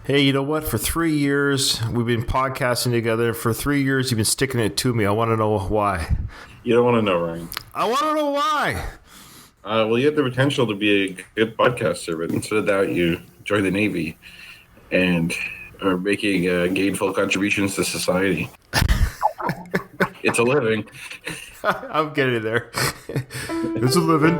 Hey, you know what? For 3 years, we've been podcasting together. For 3 years, you've been sticking it to me. I want to know why. You don't want to know, Ryan. I want to know why. Well, you have the potential to be a good podcaster, but instead of that, you join the Navy and are making gainful contributions to society. It's a living. I'm getting there. It's a living.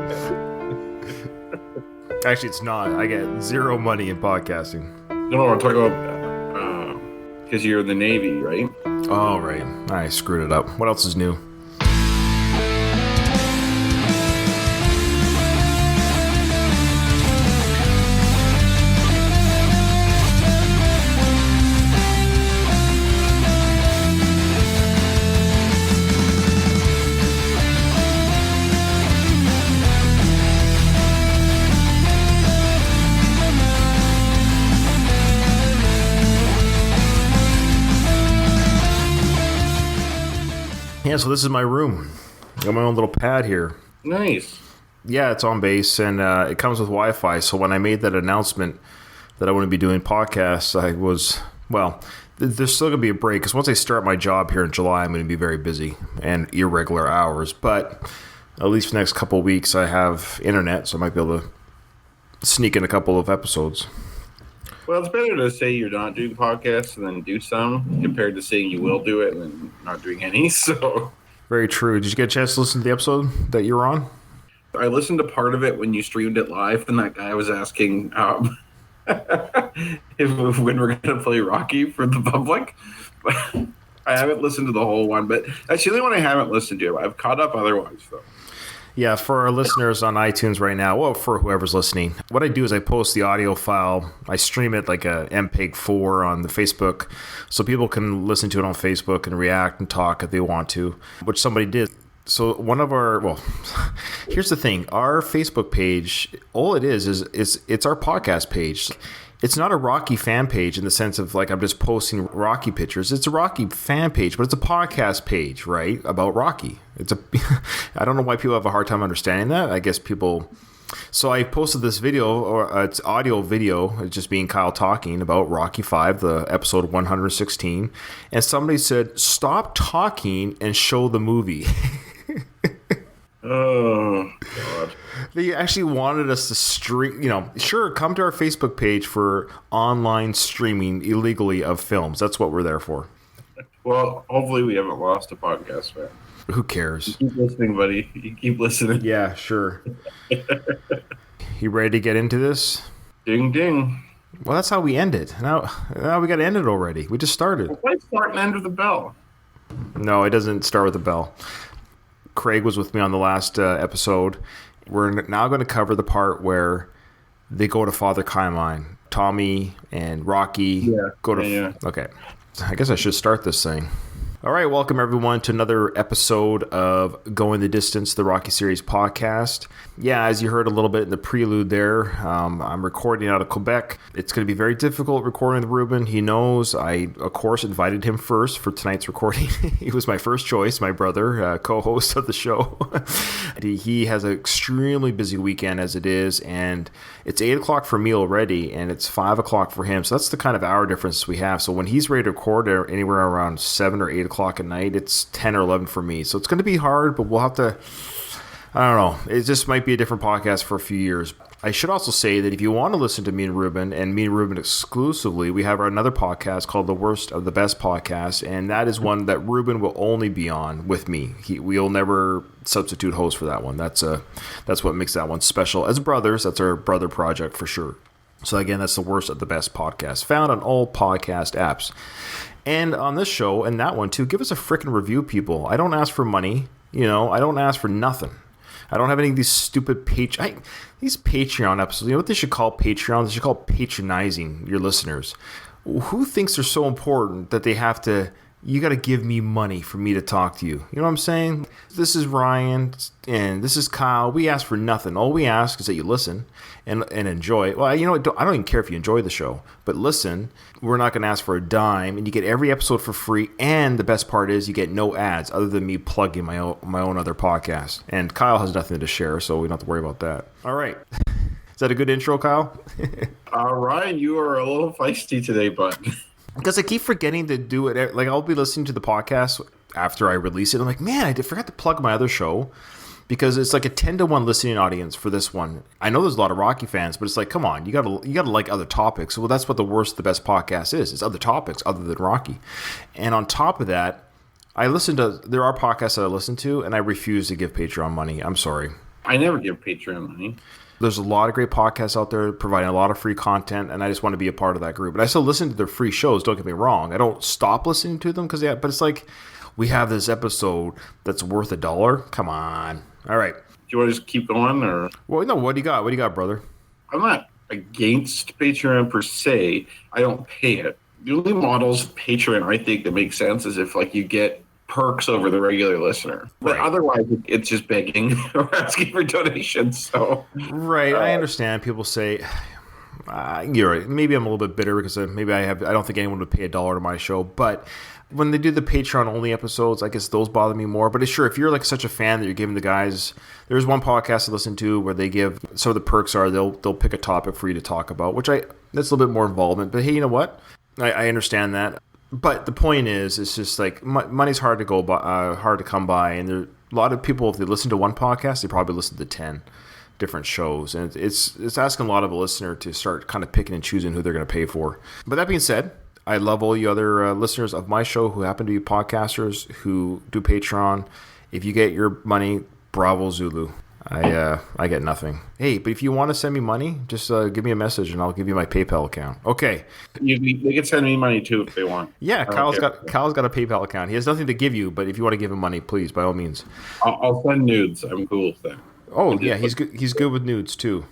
Actually, it's not. I get zero money in podcasting. No, I'm talking about because you're in the Navy, right? Oh, right. I screwed it up. What else is new? Yeah, so this is my room. I got my own little pad here. Nice. Yeah, it's on base, and it comes with Wi-Fi. So when I made that announcement that I wouldn't be doing podcasts, there's still going to be a break, because once I start my job here in July, I'm going to be very busy and irregular hours. But at least for the next couple of weeks, I have internet, so I might be able to sneak in a couple of episodes. Well, it's better to say you're not doing podcasts and then do some compared to saying you will do it and then not doing any. So very true. Did you get a chance to listen to the episode that you were on? I listened to part of it when you streamed it live, and that guy was asking when we're going to play Rocky for the public. I haven't listened to the whole one, but that's the only one I haven't listened to. I've caught up otherwise, though. Yeah, for our listeners on iTunes right now, well, for whoever's listening, what I do is I post the audio file. I stream it like a MPEG-4 on the Facebook, so people can listen to it on Facebook and react and talk if they want to, which somebody did. So here's the thing. Our Facebook page, all it is it's our podcast page. It's not a Rocky fan page in the sense of like I'm just posting Rocky pictures. It's a Rocky fan page, but it's a podcast page, right, about Rocky. I don't know why people have a hard time understanding that. I guess people. So I posted this video, or it's audio video, it's just being Kyle talking about Rocky 5, the episode 116, and somebody said, "Stop talking and show the movie." Oh, God. They actually wanted us to stream, sure, come to our Facebook page for online streaming illegally of films. That's what we're there for. Well, hopefully we haven't lost a podcast fan. Who cares? You keep listening, buddy. You keep listening. Yeah, sure. You ready to get into this? Ding, ding. Well, that's how we end it. Now we got to end it already. We just started. Why start and end with a bell? No, it doesn't start with a bell. Craig was with me on the last episode. We're now going to cover the part where they go to Father Kymine. Tommy and Rocky go to... Yeah. Okay. I guess I should start this thing. All right, welcome everyone to another episode of Going the Distance, the Rocky Series podcast. Yeah, as you heard a little bit in the prelude there, I'm recording out of Quebec. It's going to be very difficult recording with Ruben. He knows. I, of course, invited him first for tonight's recording. He was my first choice, my brother, co-host of the show. He has an extremely busy weekend as it is, and it's 8 o'clock for me already, and it's 5 o'clock for him. So that's the kind of hour difference we have. So when he's ready to record anywhere around 7 or 8 o'clock at night, it's 10 or 11 for me. So it's going to be hard, but we'll have to... I don't know. It just might be a different podcast for a few years. I should also say that if you want to listen to me and Ruben exclusively, we have another podcast called The Worst of the Best Podcast, and that is one that Ruben will only be on with me. We'll never substitute host for that one. That's what makes that one special. As brothers, that's our brother project for sure. So again, that's The Worst of the Best Podcast, found on all podcast apps. And on this show, and that one too, give us a freaking review, people. I don't ask for money. I don't ask for nothing. I don't have any of these stupid these Patreon episodes. You know what they should call Patreon? They should call patronizing your listeners. Who thinks they're so important that they have to... You got to give me money for me to talk to you. You know what I'm saying? This is Ryan and this is Kyle. We ask for nothing. All we ask is that you listen and enjoy. Well, I don't even care if you enjoy the show, but listen. We're not going to ask for a dime, and you get every episode for free. And the best part is you get no ads other than me plugging my own other podcast. And Kyle has nothing to share, so we don't have to worry about that. All right. Is that a good intro, Kyle? Ryan, you are a little feisty today, bud. Because I keep forgetting to do it. Like, I'll be listening to the podcast after I release it. I'm like, man, I forgot to plug my other show. Because it's like a 10-1 listening audience for this one. I know there's a lot of Rocky fans, but it's like, come on, you gotta like other topics. Well, that's what the worst, the best podcast is. It's other topics other than Rocky. And on top of that, there are podcasts that I listen to, and I refuse to give Patreon money. I'm sorry. I never give Patreon money. There's a lot of great podcasts out there providing a lot of free content, and I just want to be a part of that group. But I still listen to their free shows, don't get me wrong. I don't stop listening to them, but it's like, we have this episode that's worth $1. Come on. All right. Do you want to just keep going, or? Well, no. What do you got? What do you got, brother? I'm not against Patreon per se. I don't pay it. The only models of Patreon I think that make sense is if like you get perks over the regular listener. But otherwise, it's just begging or asking for donations. So right, I understand. People say. You're right. Maybe I'm a little bit bitter because maybe I don't think anyone would pay $1 to my show, but. When they do the Patreon only episodes, I guess those bother me more. But sure, if you're like such a fan that you're giving the guys, there's one podcast I listen to where they give some of the perks are they'll pick a topic for you to talk about, that's a little bit more involvement. But hey, you know what? I understand that. But the point is, it's just like money's hard to come by, and there a lot of people, if they listen to one podcast, they probably listen to 10 different shows, and it's asking a lot of a listener to start kind of picking and choosing who they're going to pay for. But that being said. I love all you other listeners of my show who happen to be podcasters who do Patreon. If you get your money, bravo Zulu. I get nothing. Hey, but if you want to send me money, just give me a message and I'll give you my PayPal account. Okay. They can send me money too if they want. Yeah, Kyle's got a PayPal account. He has nothing to give you, but if you want to give him money, please, by all means. I'll send nudes. I'm cool with that. Oh yeah, he's good. He's good with nudes too.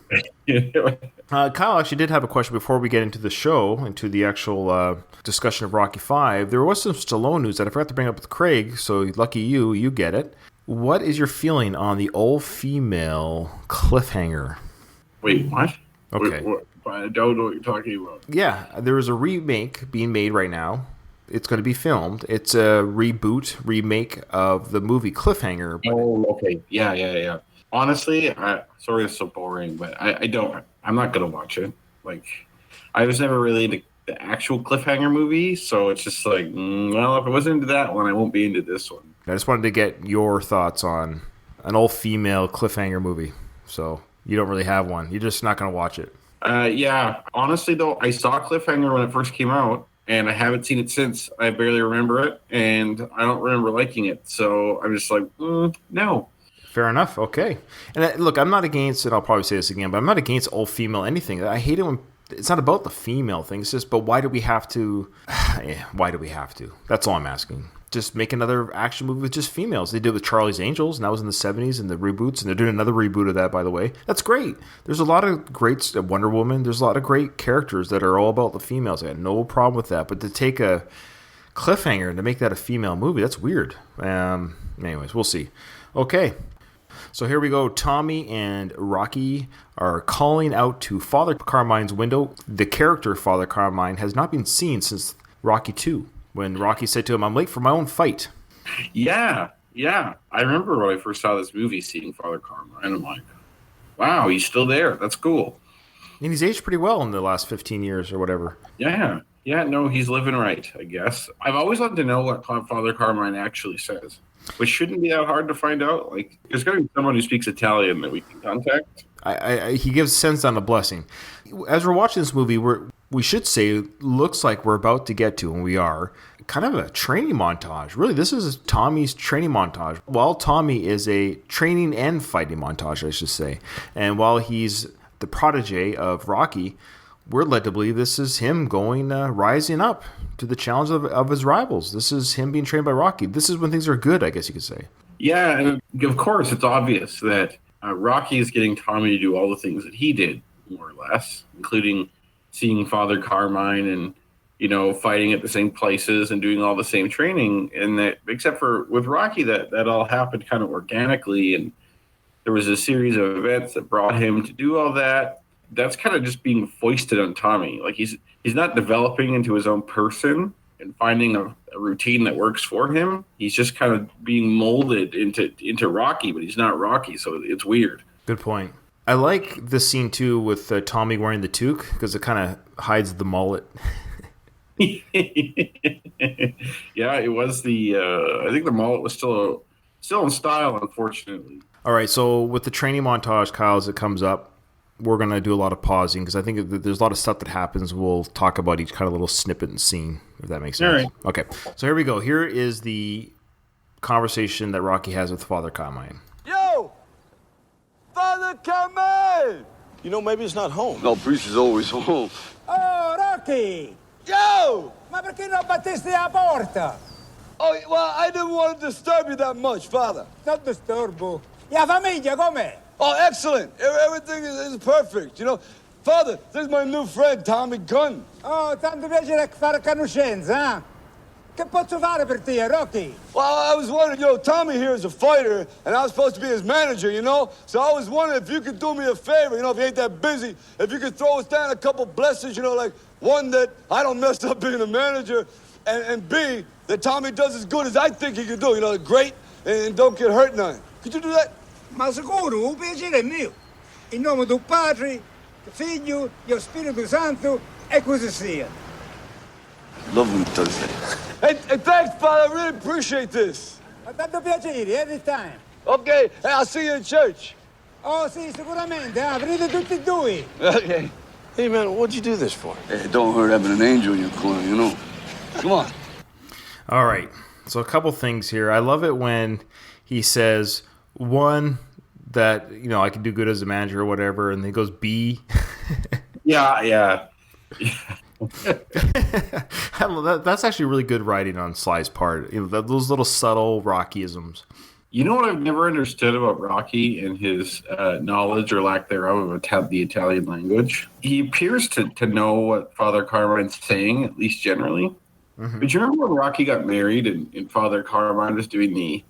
Kyle actually did have a question before we get into the show, into the actual discussion of Rocky V. There was some Stallone news that I forgot to bring up with Craig. So lucky you get it. What is your feeling on the all-female cliffhanger? Wait, what? Okay, I don't know what you're talking about. Yeah, there is a remake being made right now. It's going to be filmed. It's a remake of the movie Cliffhanger. Oh, okay. Yeah. Honestly, sorry it's so boring, but I'm not going to watch it. Like, I was never really into the actual Cliffhanger movie, so it's just like, well, if I wasn't into that one, I won't be into this one. I just wanted to get your thoughts on an all-female Cliffhanger movie. So, you don't really have one. You're just not going to watch it. Yeah. Honestly, though, I saw Cliffhanger when it first came out, and I haven't seen it since. I barely remember it, and I don't remember liking it. So I'm just like, no. Fair enough. Okay. And look, I'm not against, and I'll probably say this again, but I'm not against all female anything. I hate it when it's not about the female thing. It's just, but why do we have to? Why do we have to? That's all I'm asking. Just make another action movie with just females. They did it with Charlie's Angels, and that was in the 70s and the reboots, and they're doing another reboot of that, by the way. That's great. There's a lot of great Wonder Woman. There's a lot of great characters that are all about the females. I had no problem with that. But to take a cliffhanger and to make that a female movie, that's weird. Anyways, we'll see. Okay. So here we go. Tommy and Rocky are calling out to Father Carmine's window. The character Father Carmine has not been seen since Rocky 2, when Rocky said to him, "I'm late for my own fight." Yeah. I remember when I first saw this movie, seeing Father Carmine. I'm like, wow, he's still there. That's cool. And he's aged pretty well in the last 15 years or whatever. Yeah, no, he's living right, I guess. I've always wanted to know what Father Carmine actually says, which shouldn't be that hard to find out. Like, there's got to be someone who speaks Italian that we can contact. He sends down a blessing. As we're watching this movie, we should say, looks like we're about to get to, and we are, kind of a training montage. Really, this is Tommy's training montage. While Tommy is a training and fighting montage, I should say. And while he's the protege of Rocky, we're led to believe this is him rising up to the challenge of his rivals. This is him being trained by Rocky. This is when things are good, I guess you could say. Yeah, and of course, it's obvious that Rocky is getting Tommy to do all the things that he did, more or less, including seeing Father Carmine and, fighting at the same places and doing all the same training. And that, except for with Rocky, that all happened kind of organically. And there was a series of events that brought him to do all that. That's kind of just being foisted on Tommy. Like, he's not developing into his own person and finding a routine that works for him. He's just kind of being molded into Rocky, but he's not Rocky, so it's weird. Good point. I like this scene too with Tommy wearing the toque because it kind of hides the mullet. Yeah, it was the. I think the mullet was still in style, unfortunately. All right, so with the training montage, Kyle, as it comes up, we're going to do a lot of pausing because I think that there's a lot of stuff that happens. We'll talk about each kind of little snippet and scene, if that makes sense. All right. Okay, so here we go. Here is the conversation that Rocky has with Father Carmine. Yo! Father Carmine! You know, maybe he's not home. No, priest is always home. Oh, Rocky! Yo! Ma perché non battesti la porta? Oh, well, I didn't want to disturb you that much, Father. Non disturbo. E la famiglia com'è? Oh, excellent. Everything is perfect, you know. Father, this is my new friend, Tommy Gunn. Oh, tanto piacere fare conoscenza, eh? Che posso fare per te, Rocky? Well, I was wondering, Tommy here is a fighter, and I was supposed to be his manager, you know? So I was wondering if you could do me a favor, if you ain't that busy, if you could throw us down a couple blessings, like one, that I don't mess up being a manager, and B, that Tommy does as good as I think he could do, great, and don't get hurt none. Could you do that? Ma sicuro, un piacere è mio. In nome del Padre, del Figlio, dello Spirito Santo, e così sia. Love when he does that. Hey, thanks, Father. I really appreciate this. Ma tanto piacere, anytime. Okay, hey, I'll see you in church. Oh, sì, sicuramente, venite tutti e due. Okay. Hey, man, what'd you do this for? Hey, it don't hurt having an angel in your corner, Come on. All right, so a couple things here. I love it when he says, one, that, I can do good as a manager or whatever, and then he goes, B. Yeah. I love that. That's actually really good writing on Sly's part. Those little subtle Rockyisms. You know what I've never understood about Rocky and his knowledge or lack thereof of the Italian language? He appears to know what Father Carmine's saying, at least generally. Mm-hmm. But you remember when Rocky got married and Father Carmine was doing the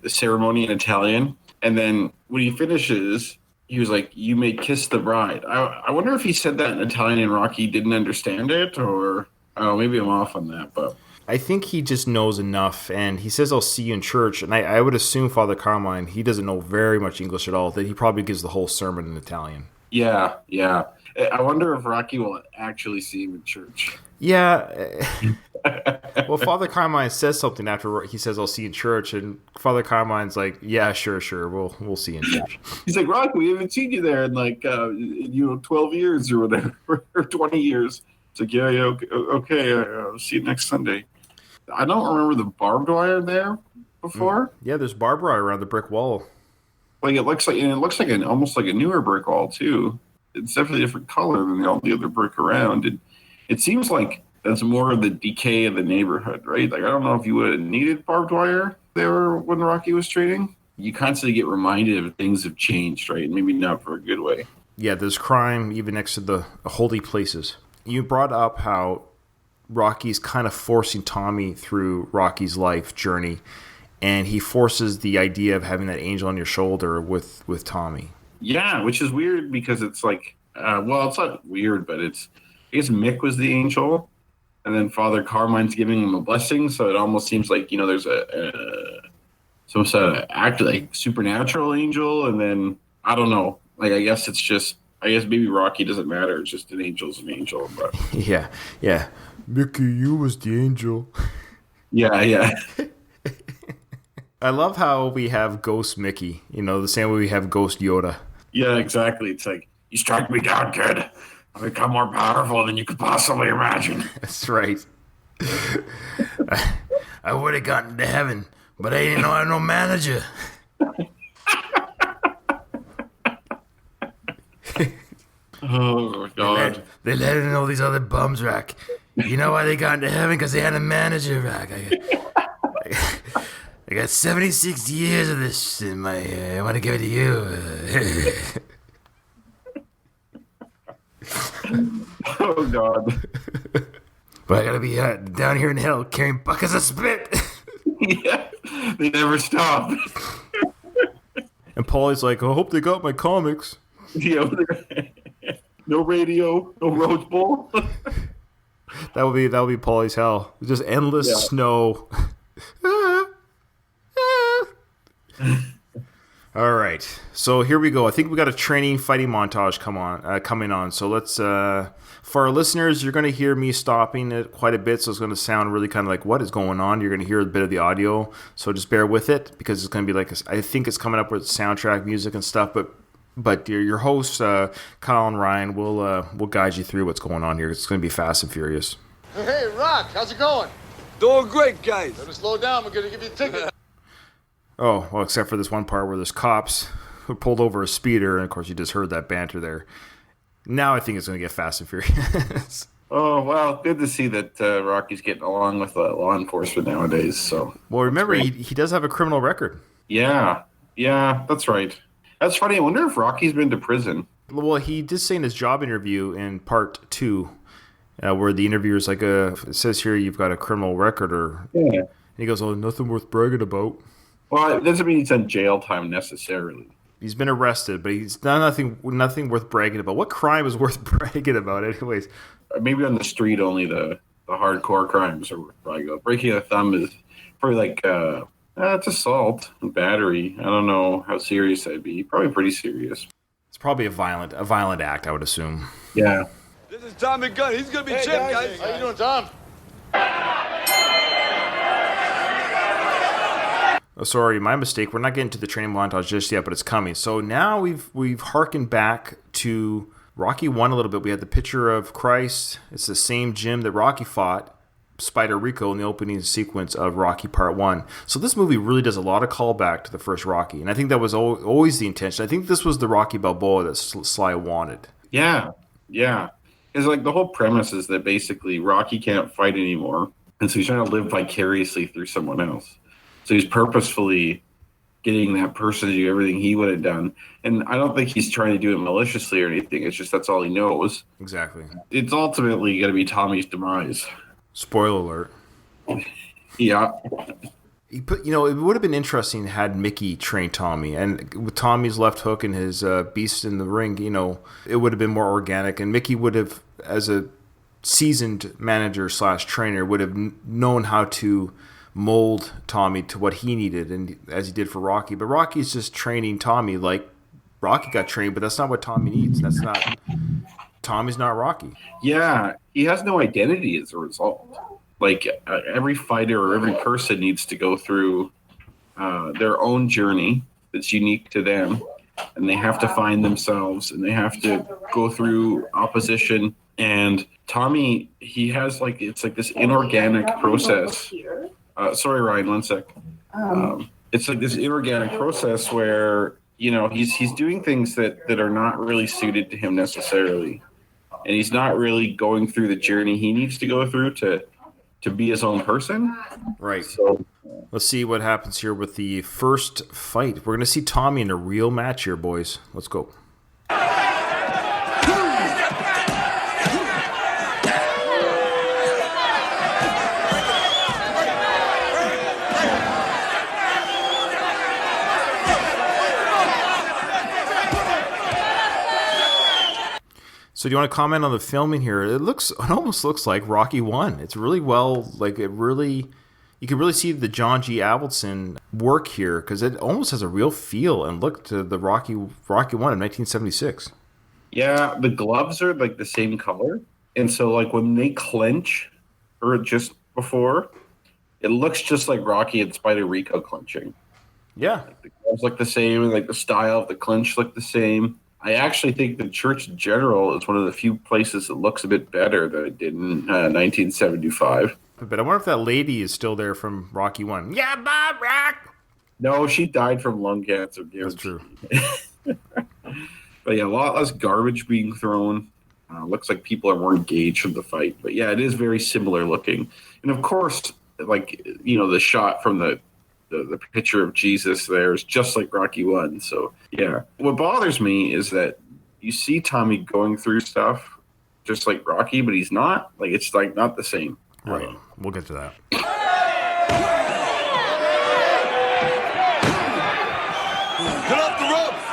ceremony in Italian? And then when he finishes, he was like, "You may kiss the bride." I wonder if he said that in Italian and Rocky didn't understand it, or maybe I'm off on that. But I think he just knows enough, and he says, "I'll see you in church." And I would assume Father Carmine, he doesn't know very much English at all, that he probably gives the whole sermon in Italian. Yeah. I wonder if Rocky will actually see him in church. Yeah. Well, Father Carmine says something after he says, "I'll see you in church," and Father Carmine's like, "Yeah, sure, we'll see you in church." He's like, "Rocky, we haven't seen you there in 12 years or whatever, or 20 years." It's like, yeah, okay, I'll see you next Sunday. I don't remember the barbed wire there before. Yeah, there's barbed wire around the brick wall. It looks like almost like a newer brick wall too. It's definitely a different color than all the other brick around. It seems like that's more of the decay of the neighborhood, right? Like, I don't know if you would have needed barbed wire there when Rocky was training. You constantly get reminded of things have changed, right? Maybe not for a good way. Yeah, there's crime even next to the holy places. You brought up how Rocky's kind of forcing Tommy through Rocky's life journey, and he forces the idea of having that angel on your shoulder with Tommy. Yeah, which is weird because it's like, it's not weird, but I guess Mick was the angel, and then Father Carmine's giving him a blessing, so it almost seems like, there's some sort of act like supernatural angel, and then, I don't know, I guess maybe Rocky doesn't matter, it's just an angel's an angel, but... Yeah. Mickey, you was the angel. Yeah. I love how we have Ghost Mickey, the same way we have Ghost Yoda. Yeah, exactly. It's like, you strike me down, kid. I become more powerful than you could possibly imagine. That's right. I would have gotten to heaven, but I didn't know I had no manager. Oh, God. They let in all these other bums, Rack. You know why they got into heaven? Because they had a manager, Rack. I got 76 years of this in my... I want to give it to you. Oh, God. But I got to be down here in hell carrying buckets of spit. Yeah, they never stop. And Paulie's like, I hope they got my comics. Yeah, no radio, no Rose Bowl. That would be Paulie's hell. Just endless snow. All right, so here we go. I think we got a training fighting montage coming on. So let's, for our listeners, you're going to hear me stopping it quite a bit, so it's going to sound really kind of like what is going on. You're going to hear a bit of the audio, so just bear with it because it's going to be like I think it's coming up with soundtrack music and stuff. But your hosts, Kyle and Ryan, will guide you through what's going on here. It's going to be fast and furious. Hey, Rock, how's it going? Doing great, guys. Better slow down. We're going to give you a ticket. Oh, well, except for this one part where there's cops who pulled over a speeder, and of course you just heard that banter there. Now I think it's going to get fast and furious. Oh, well, good to see that Rocky's getting along with law enforcement nowadays. So, well, remember, he does have a criminal record. Yeah, that's right. That's funny. I wonder if Rocky's been to prison. Well, he did say in his job interview in part 2, where the interviewer's like, it says here you've got a criminal record, Yeah. And he goes, oh, nothing worth bragging about. Well, it doesn't mean he's done jail time necessarily. He's been arrested, but he's done nothing worth bragging about. What crime is worth bragging about, anyways? Maybe on the street, only the hardcore crimes are worth bragging about. Breaking a thumb is probably like it's assault and battery. I don't know how serious that'd be. Probably pretty serious. It's probably a violent act, I would assume. Yeah. This is Tommy Gunn. He's gonna be chipped, guys. How you doing, Tom? Oh, sorry, my mistake. We're not getting to the training montage just yet, but it's coming. So now we've harkened back to Rocky 1 a little bit. We had the picture of Christ. It's the same gym that Rocky fought Spider Rico in the opening sequence of Rocky Part 1. So this movie really does a lot of callback to the first Rocky, and I think that was always the intention. I think this was the Rocky Balboa that Sly wanted. Yeah. It's like the whole premise is that basically Rocky can't fight anymore, and so he's trying to live vicariously through someone else. So he's purposefully getting that person to do everything he would have done. And I don't think he's trying to do it maliciously or anything. It's just that's all he knows. Exactly. It's ultimately going to be Tommy's demise. Spoiler alert. Yeah. It would have been interesting had Mickey train Tommy, and with Tommy's left hook and his beast in the ring, it would have been more organic, and Mickey would have, as a seasoned manager / trainer, would have known how to mold Tommy to what he needed, and as he did for Rocky. But Rocky's just training Tommy like Rocky got trained, but that's not what Tommy needs. Tommy's not Rocky. Yeah, he has no identity as a result. Like every fighter or every person needs to go through their own journey that's unique to them, and they have to find themselves, and they have to go through opposition. And Tommy, he has it's like this inorganic process. Sorry, Ryan, one sec. It's like this inorganic process where, he's doing things that are not really suited to him necessarily. And he's not really going through the journey he needs to go through to be his own person. Right. So let's see what happens here with the first fight. We're going to see Tommy in a real match here, boys. Let's go. So do you want to comment on the filming here? It almost looks like Rocky 1. It's really well, you can really see the John G. Avildsen work here because it almost has a real feel and look to the Rocky 1 of 1976. Yeah, the gloves are like the same color. And so when they clench, or just before, it looks just like Rocky and Spider Rico clenching. Yeah. The gloves look the same, and the style of the clinch look the same. I actually think the Church in general is one of the few places that looks a bit better than it did in 1975. But I wonder if that lady is still there from Rocky 1. Yeah, Bob Rock! No, she died from lung cancer. That's true. But yeah, a lot less garbage being thrown. Looks like people are more engaged in the fight. But yeah, it is very similar looking. And of course, the shot from the picture of Jesus there is just like Rocky 1. So yeah, what bothers me is that you see Tommy going through stuff just like Rocky, but he's not. It's not the same. Right. We'll get to that. Get off the ropes!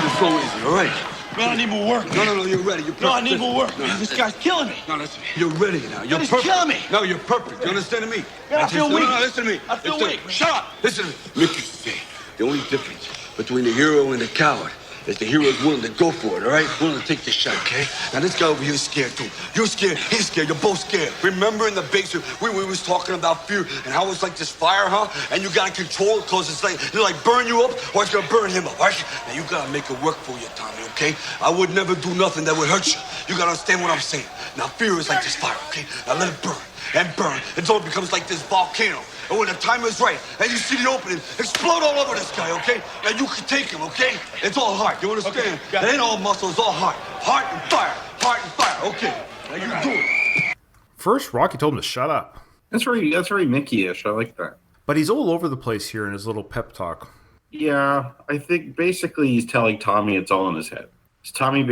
It's so easy, all right? Man, I need more work. No, you're ready. You're perfect. No, I need more work. No, Man, this guy's killing me. No, listen. You're ready now. You're He's perfect. killing me. No, you're perfect. You understand me? Man, I feel weak. No, listen to me. I feel Listen. weak. Shut up. Listen to me. Mickey, the only difference between the hero and the coward is the hero's willing to go for it, all right? Willing to take the shot, okay? Now, this guy over here is scared, too. You're scared, he's scared, you're both scared. Remember in the basement, we was talking about fear and how it's like this fire, huh? And you gotta control it because it's like, it'll like burn you up or it's gonna burn him up, all right? Now, you gotta make it work for you, Tommy, okay? I would never do nothing that would hurt you. You gotta understand what I'm saying. Now, fear is like this fire, okay? Now, let it burn and burn until it becomes like this volcano. And when the time is right, and you see the opening, explode all over this guy, okay? And you can take him, okay? It's all heart, you understand? Okay, it ain't all muscle, it's all heart. Heart and fire, okay? Now you do it. First, Rocky told him to shut up. That's very Mickey-ish. I like that. But he's all over the place here in his little pep talk. Yeah, I think basically he's telling Tommy it's all in his head. Tommy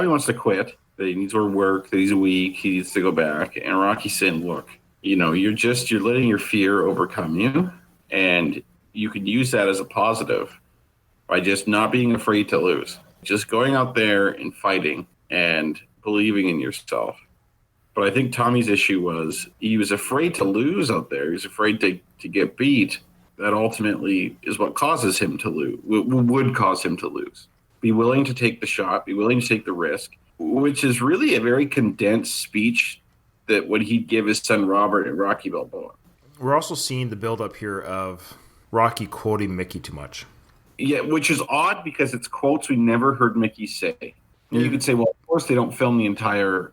wants to quit, that he needs more work, that he's weak, he needs to go back. And Rocky's saying, look, you know, you're letting your fear overcome you, and you can use that as a positive by just not being afraid to lose. Just going out there and fighting and believing in yourself. But I think Tommy's issue was he was afraid to lose out there. He was afraid to get beat. That ultimately is what causes him to lose, would cause him to lose. Be willing to take the shot, be willing to take the risk, which is really a very condensed speech that would he give his son Robert and Rocky Balboa. We're also seeing the build-up here of Rocky quoting Mickey too much. Yeah, which is odd because it's quotes we never heard Mickey say. And you could say, well, of course they don't film the entire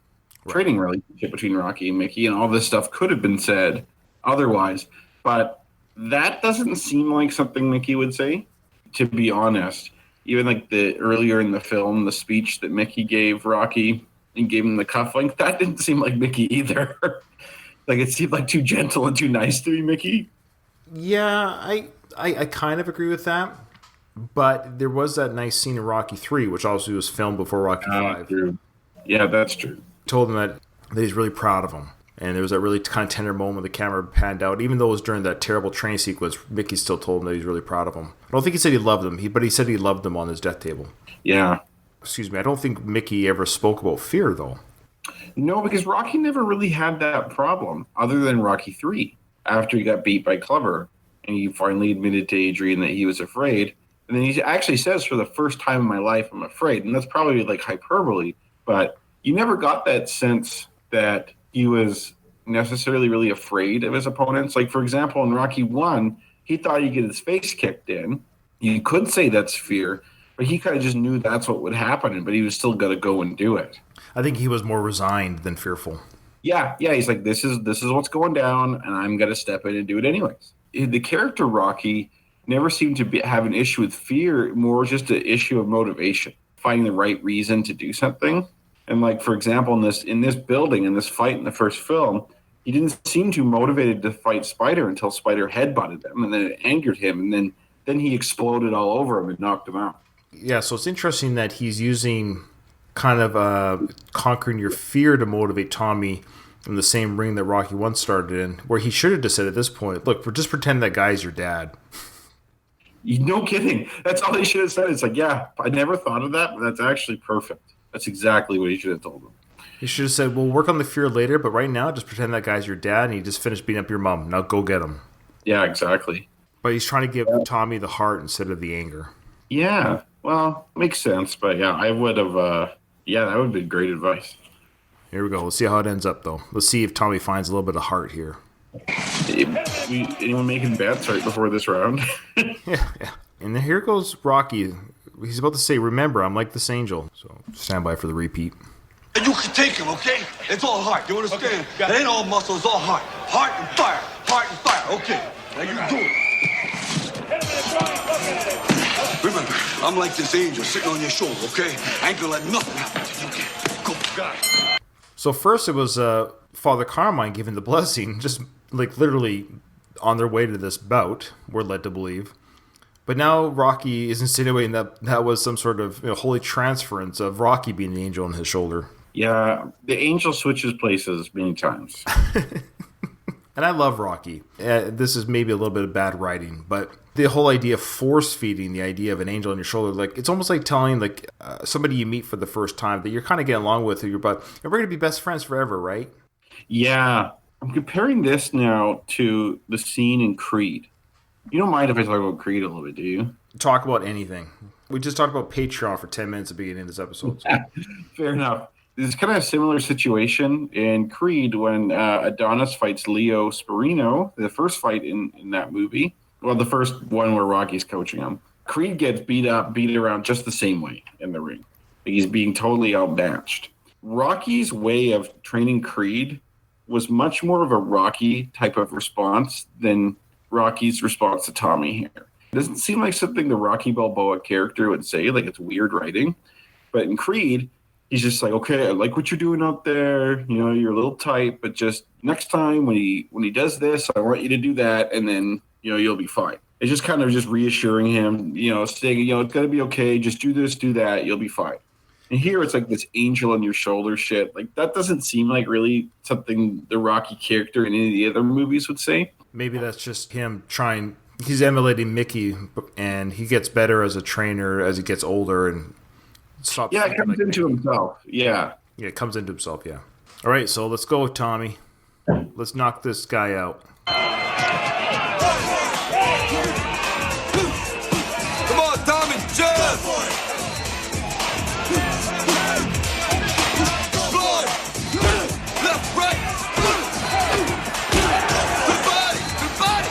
trading relationship between Rocky and Mickey, and all this stuff could have been said otherwise. But that doesn't seem like something Mickey would say, to be honest. Even like the earlier in the film, the speech that Mickey gave Rocky and gave him the cufflink, that didn't seem like Mickey either. Like it seemed like too gentle and too nice to be Mickey. Yeah, I kind of agree with that. But there was that nice scene in Rocky 3, which also was filmed before Rocky 5. True. Yeah, that's true. Told him that he's really proud of him. And there was that really kind of tender moment the camera panned out. Even though it was during that terrible train sequence, Mickey still told him that he's really proud of him. I don't think he said he loved him, but he said he loved him on his death table. Yeah. Excuse me, I don't think Mickey ever spoke about fear, though. No, because Rocky never really had that problem, other than Rocky 3, after he got beat by Clever, and he finally admitted to Adrian that he was afraid. And then he actually says, for the first time in my life, I'm afraid. And that's probably like hyperbole, but you never got that sense that he was necessarily really afraid of his opponents. Like, for example, in Rocky 1, he thought he'd get his face kicked in. You could say that's fear, but he kind of just knew that's what would happen, but he was still going to go and do it. I think he was more resigned than fearful. Yeah, he's like, this is what's going down, and I'm going to step in and do it anyways. The character Rocky never seemed to have an issue with fear, more just an issue of motivation, finding the right reason to do something. And like, for example, in this building, in this fight in the first film, he didn't seem too motivated to fight Spider until Spider headbutted him, and then it angered him, and then he exploded all over him and knocked him out. Yeah, so it's interesting that he's using kind of conquering your fear to motivate Tommy in the same ring that Rocky once started in, where he should have just said at this point, look, just pretend that guy's your dad. No kidding. That's all he should have said. It's like, yeah, I never thought of that, but that's actually perfect. That's exactly what he should have told him. He should have said, we'll work on the fear later, but right now, just pretend that guy's your dad, and he just finished beating up your mom. Now go get him. Yeah, exactly. But he's trying to give Tommy the heart instead of the anger. Yeah, well, makes sense. But yeah, I would have, that would have been great advice. Here we go. Let's see how it ends up, though. Let's see if Tommy finds a little bit of heart here. Anyone making bets right before this round? Yeah. And then here goes Rocky. He's about to say, remember, I'm like this angel. So stand by for the repeat. And you can take him, okay? It's all heart, you understand? It ain't all muscle, it's all heart. Heart and fire, okay? Now you do it. Remember, I'm like this angel sitting on your shoulder, okay? I ain't gonna let nothing happen to you, okay? Go. Got it. So first it was Father Carmine giving the blessing, just like literally on their way to this bout, we're led to believe. But now Rocky is insinuating that was some sort of holy transference of Rocky being the angel on his shoulder. Yeah, the angel switches places many times. And I love Rocky. This is maybe a little bit of bad writing, but the whole idea of force feeding, the idea of an angel on your shoulder, like it's almost like telling like somebody you meet for the first time that you're kind of getting along with, but we're going to be best friends forever, right? Yeah. I'm comparing this now to the scene in Creed. You don't mind if I talk about Creed a little bit, do you? Talk about anything. We just talked about Patreon for 10 minutes at the beginning of this episode. So. Fair enough. This is kind of a similar situation in Creed when Adonis fights Leo Sparino, the first fight in that movie. Well, the first one where Rocky's coaching him. Creed gets beat around just the same way in the ring. He's being totally outmatched. Rocky's way of training Creed was much more of a Rocky type of response than Rocky's response to Tommy here. It doesn't seem like something the Rocky Balboa character would say, like it's weird writing. But in Creed, he's just like, okay, I like what you're doing out there. You know, you're a little tight, but just next time when he does this, I want you to do that, and then, you know, you'll be fine. It's just kind of just reassuring him, you know, saying, you know, it's going to be okay. Just do this, do that. You'll be fine. And here it's like this angel on your shoulder shit. Like that doesn't seem like really something the Rocky character in any of the other movies would say. Maybe that's just him trying. He's emulating Mickey, and he gets better as a trainer as he gets older and stops. Yeah, it comes into himself. Yeah. Yeah, it comes into himself, yeah. All right, so let's go with Tommy. Let's knock this guy out. Come on, Tommy, jump! Floyd! Left, right! Good body! Good body!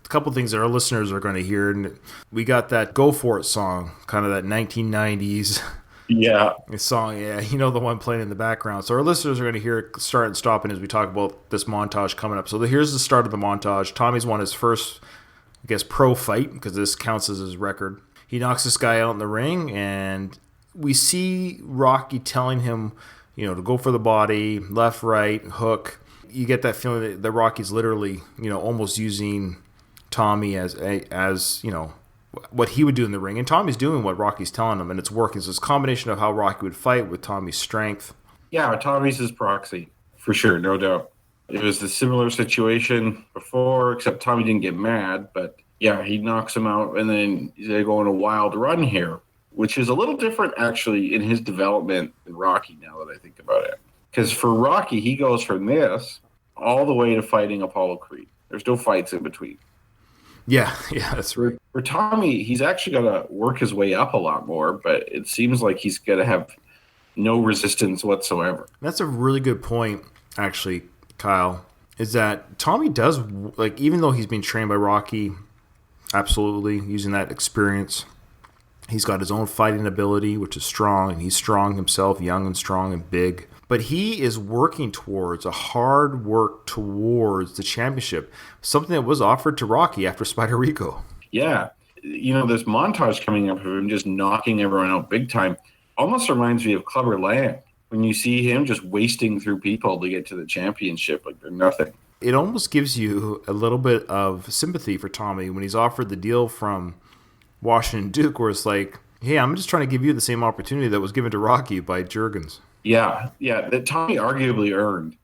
A couple things that our listeners are going to hear. And we got that Go For It song, kind of that 1990s Yeah. song. Yeah, you know, the one playing in the background. So our listeners are going to hear it start and stopping as we talk about this montage coming up. So here's the start of the montage. Tommy's won his first, I guess, pro fight, because this counts as his record. He knocks this guy out in the ring, and we see Rocky telling him, you know, to go for the body, left, right, hook. You get that feeling that Rocky's literally, you know, almost using Tommy as you know, what he would do in the ring. And Tommy's doing what Rocky's telling him, and it's working. So it's a combination of how Rocky would fight with Tommy's strength. Yeah, Tommy's his proxy, for sure, no doubt. It was the similar situation before, except Tommy didn't get mad, but yeah, he knocks him out, and then they go on a wild run here, which is a little different, actually, in his development than Rocky, now that I think about it. Because for Rocky, he goes from this all the way to fighting Apollo Creed. There's no fights in between. Yeah, that's right. For Tommy, he's actually got to work his way up a lot more, but it seems like he's going to have no resistance whatsoever. That's a really good point, actually, Kyle, is that Tommy does, like, even though he's being trained by Rocky, absolutely, using that experience, he's got his own fighting ability, which is strong, and he's strong himself, young and strong and big. But he is working towards a hard work towards the championship, something that was offered to Rocky after Spider Rico. Yeah. You know, this montage coming up of him just knocking everyone out big time almost reminds me of Clubber Lang, when you see him just wasting through people to get to the championship like they're nothing. It almost gives you a little bit of sympathy for Tommy when he's offered the deal from Washington Duke, where it's like, hey, I'm just trying to give you the same opportunity that was given to Rocky by Juergens. Yeah, that Tommy arguably earned.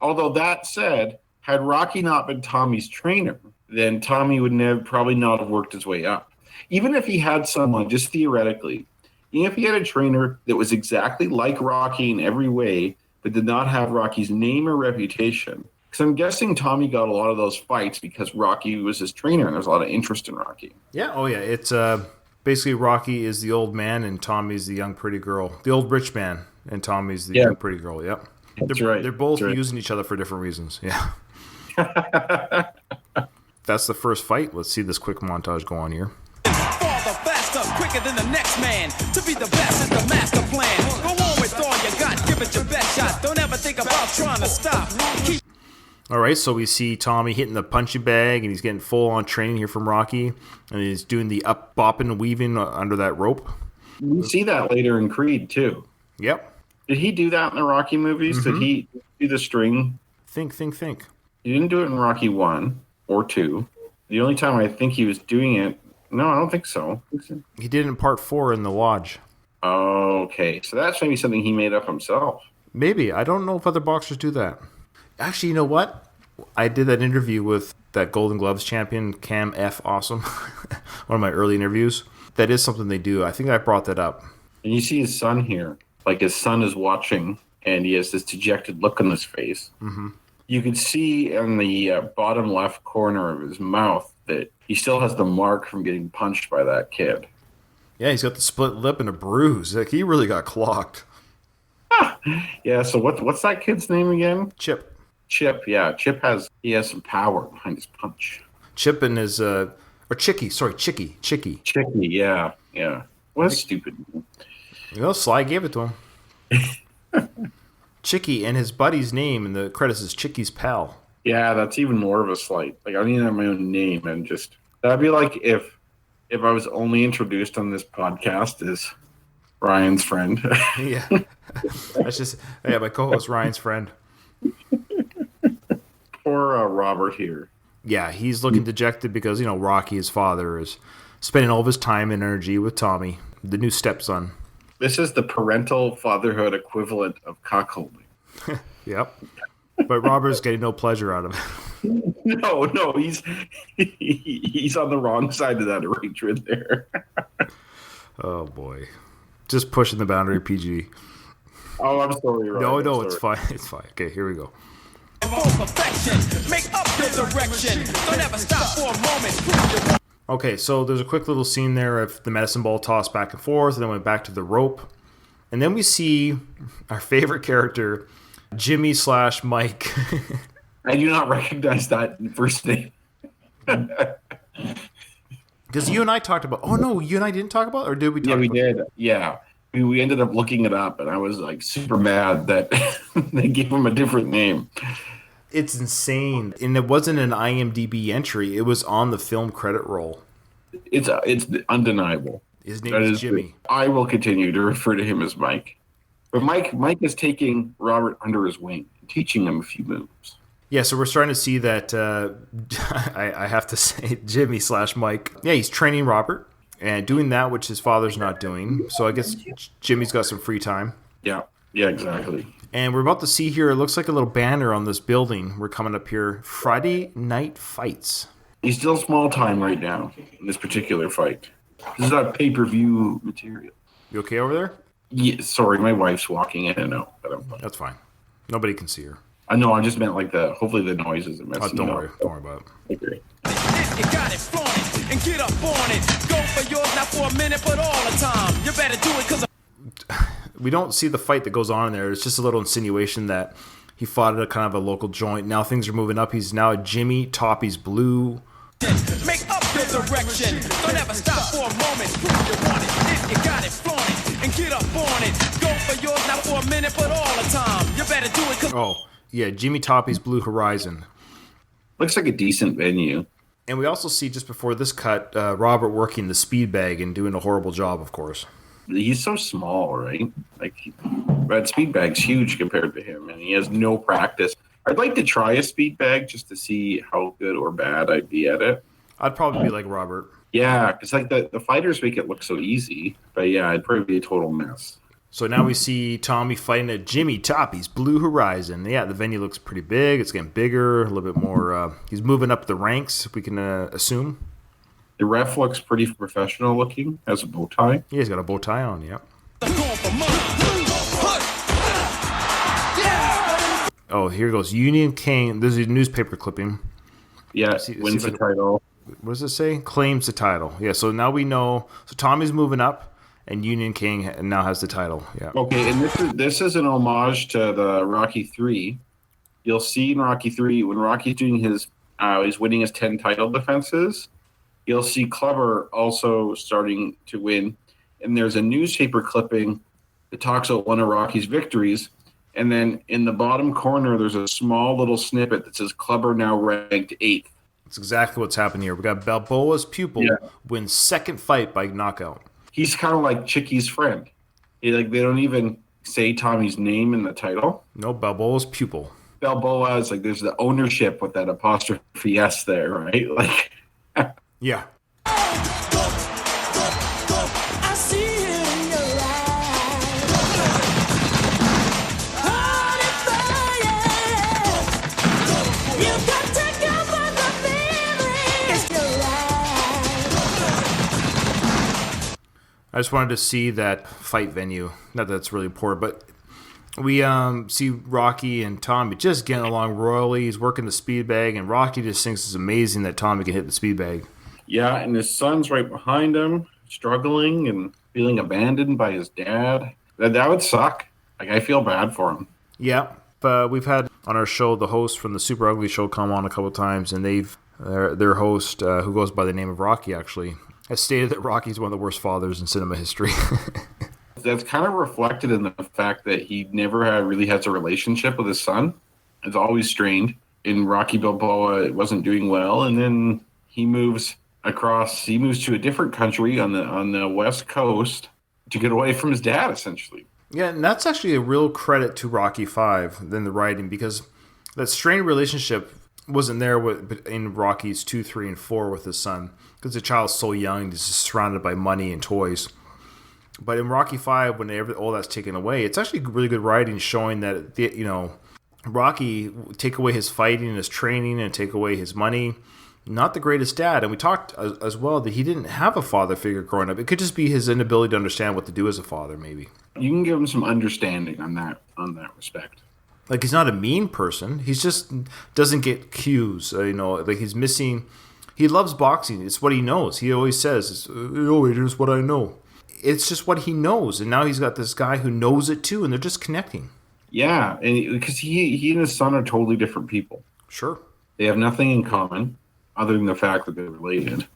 Although that said, had Rocky not been Tommy's trainer, then Tommy would probably not have worked his way up. Even if he had someone, just theoretically, even if he had a trainer that was exactly like Rocky in every way, but did not have Rocky's name or reputation, because I'm guessing Tommy got a lot of those fights because Rocky was his trainer and there's a lot of interest in Rocky. Yeah, oh yeah, it's basically Rocky is the old man and Tommy's the young pretty girl. The old rich man and Tommy's the young pretty girl, yep. That's right. They're both using each other for different reasons, yeah. That's the first fight. Let's see this quick montage go on here. Farther, faster, quicker than the next man. To be the best is the master plan. Go on with all you got, give it your best shot. Don't ever think about trying to stop. All right, so we see Tommy hitting the punching bag, and he's getting full-on training here from Rocky, and he's doing the up, bopping, and weaving under that rope. We see that later in Creed, too. Yep. Did he do that in the Rocky movies? Mm-hmm. Did he do the string? Think. He didn't do it in Rocky 1 or 2. The only time I think he was doing it, no, I don't think so. He did it in part 4 in the lodge. Okay, so that's maybe something he made up himself. Maybe. I don't know if other boxers do that. Actually, you know what? I did that interview with that Golden Gloves champion, Cam F. Awesome. One of my early interviews. That is something they do. I think I brought that up. And you see his son here. Like his son is watching, and he has this dejected look on his face. Mm-hmm. You can see in the bottom left corner of his mouth that he still has the mark from getting punched by that kid. Yeah, he's got the split lip and a bruise. Like, he really got clocked. Yeah, so what's that kid's name again? Chip. Chip, yeah. Chip has some power behind his punch. Chip and his or Chicky, sorry, Chicky. Chicky, yeah. What a stupid name. You know, Sly gave it to him. Chicky, and his buddy's name in the credits is Chicky's pal. Yeah, that's even more of a slight. Like, I don't even have my own name, and just that'd be like if I was only introduced on this podcast as Ryan's friend. Yeah. That's just my co-host Ryan's friend. Poor Robert here. Yeah, he's looking dejected because, Rocky, his father, is spending all of his time and energy with Tommy, the new stepson. This is the parental fatherhood equivalent of cuckolding. Yep. But Robert's getting no pleasure out of it. No, he's on the wrong side of that arrangement there. Oh, boy. Just pushing the boundary, PG. Oh, I'm sorry, Ryan. No, it's fine. It's fine. Okay, here we go. For perfection, make up your direction. Don't ever stop for a moment. Okay, so there's a quick little scene there of the medicine ball tossed back and forth, and then went back to the rope. And then we see our favorite character, Jimmy / Mike. I do not recognize that first name. Because you and I talked about... Oh, no, you and I didn't talk about it? Or did we talk Yeah, we about it? did. Yeah. We ended up looking it up, and I was like super mad that they gave him a different name. It's insane. And it wasn't an IMDb entry. It was on the film credit roll. It's undeniable. His name is Jimmy. I will continue to refer to him as Mike. But Mike is taking Robert under his wing, teaching him a few moves. Yeah, so we're starting to see that, I have to say, Jimmy / Mike. Yeah, he's training Robert and doing that which his father's not doing. So I guess Jimmy's got some free time. Yeah, exactly. And we're about to see here, it looks like a little banner on this building. We're coming up here, Friday Night Fights. He's still small time right now in this particular fight. This is not pay-per-view material. You okay over there? Yeah, sorry, my wife's walking in and out. But That's fine. Nobody can see her. I know, I just meant like hopefully the noises are messing Don't up. worry. Don't worry about it. Okay. You got it, flaunt it, and get up on it. Go for yours, not for a minute, but all the time. You better do it because we don't see the fight that goes on in there. It's just a little insinuation that he fought at a kind of a local joint. Now things are moving up. He's now at Jimmy Toppy's Blue. make up your direction. Don't ever stop for a moment. Prove you want it. If you got it, flaunt it, and get up on it. Go for yours, not for a minute, but all the time. You better do it because... Yeah, Jimmy Toppy's Blue Horizon. Looks like a decent venue. And we also see just before this cut, Robert working the speed bag and doing a horrible job, of course. He's so small, right? Like, that speed bag's huge compared to him, and he has no practice. I'd like to try a speed bag just to see how good or bad I'd be at it. I'd probably be like Robert. Yeah, because like the fighters make it look so easy. But yeah, I'd probably be a total mess. So now we see Tommy fighting at Jimmy Toppy's Blue Horizon. Yeah, the venue looks pretty big. It's getting bigger, a little bit more. He's moving up the ranks, we can assume. The ref looks pretty professional looking. Has a bow tie. Yeah, he's got a bow tie on, yeah. Oh, here goes Union King. This is a newspaper clipping. Yeah, wins the title. What does it say? Claims the title. Yeah, so now we know. So Tommy's moving up, and Union King now has the title. Yeah. Okay, and this is an homage to the Rocky 3. You'll see in Rocky 3 when Rocky's doing his, he's winning his 10 title defenses. You'll see Clubber also starting to win, and there's a newspaper clipping that talks about one of Rocky's victories. And then in the bottom corner, there's a small little snippet that says Clubber now ranked 8th. That's exactly what's happening here. We got Balboa's pupil wins second fight by knockout. He's kind of like Chicky's friend. They don't even say Tommy's name in the title. No, Balboa's pupil. Balboa is like there's the ownership with that apostrophe S there, right? Like, yeah. I see it in your I just wanted to see that fight venue. Not that it's really important, but we see Rocky and Tommy just getting along royally. He's working the speed bag, and Rocky just thinks it's amazing that Tommy can hit the speed bag. Yeah, and his son's right behind him, struggling and feeling abandoned by his dad. That would suck. Like, I feel bad for him. Yeah, but we've had on our show the host from the Super Ugly Show come on a couple of times, and their host, who goes by the name of Rocky, actually, has stated that Rocky's one of the worst fathers in cinema history. That's kind of reflected in the fact that he never really has a relationship with his son. It's always strained. In Rocky Balboa, it wasn't doing well, and then he moves to a different country on the West Coast to get away from his dad, essentially. Yeah, and that's actually a real credit to Rocky V than the writing, because that strained relationship wasn't there in Rockies 2, 3, and 4 with his son, because the child's so young, he's just surrounded by money and toys. But in Rocky V, when all that's taken away, it's actually really good writing showing that, Rocky, take away his fighting and his training and take away his money, not the greatest dad. And we talked as well that he didn't have a father figure growing up. It could just be his inability to understand what to do as a father, maybe. You can give him some understanding on that respect. Like, he's not a mean person. He just doesn't get cues. Like, he's missing. He loves boxing. It's what he knows. He always says, it's what I know. It's just what he knows. And now he's got this guy who knows it too, and they're just connecting. Yeah, and because he and his son are totally different people. Sure. They have nothing in common other than the fact that they're related.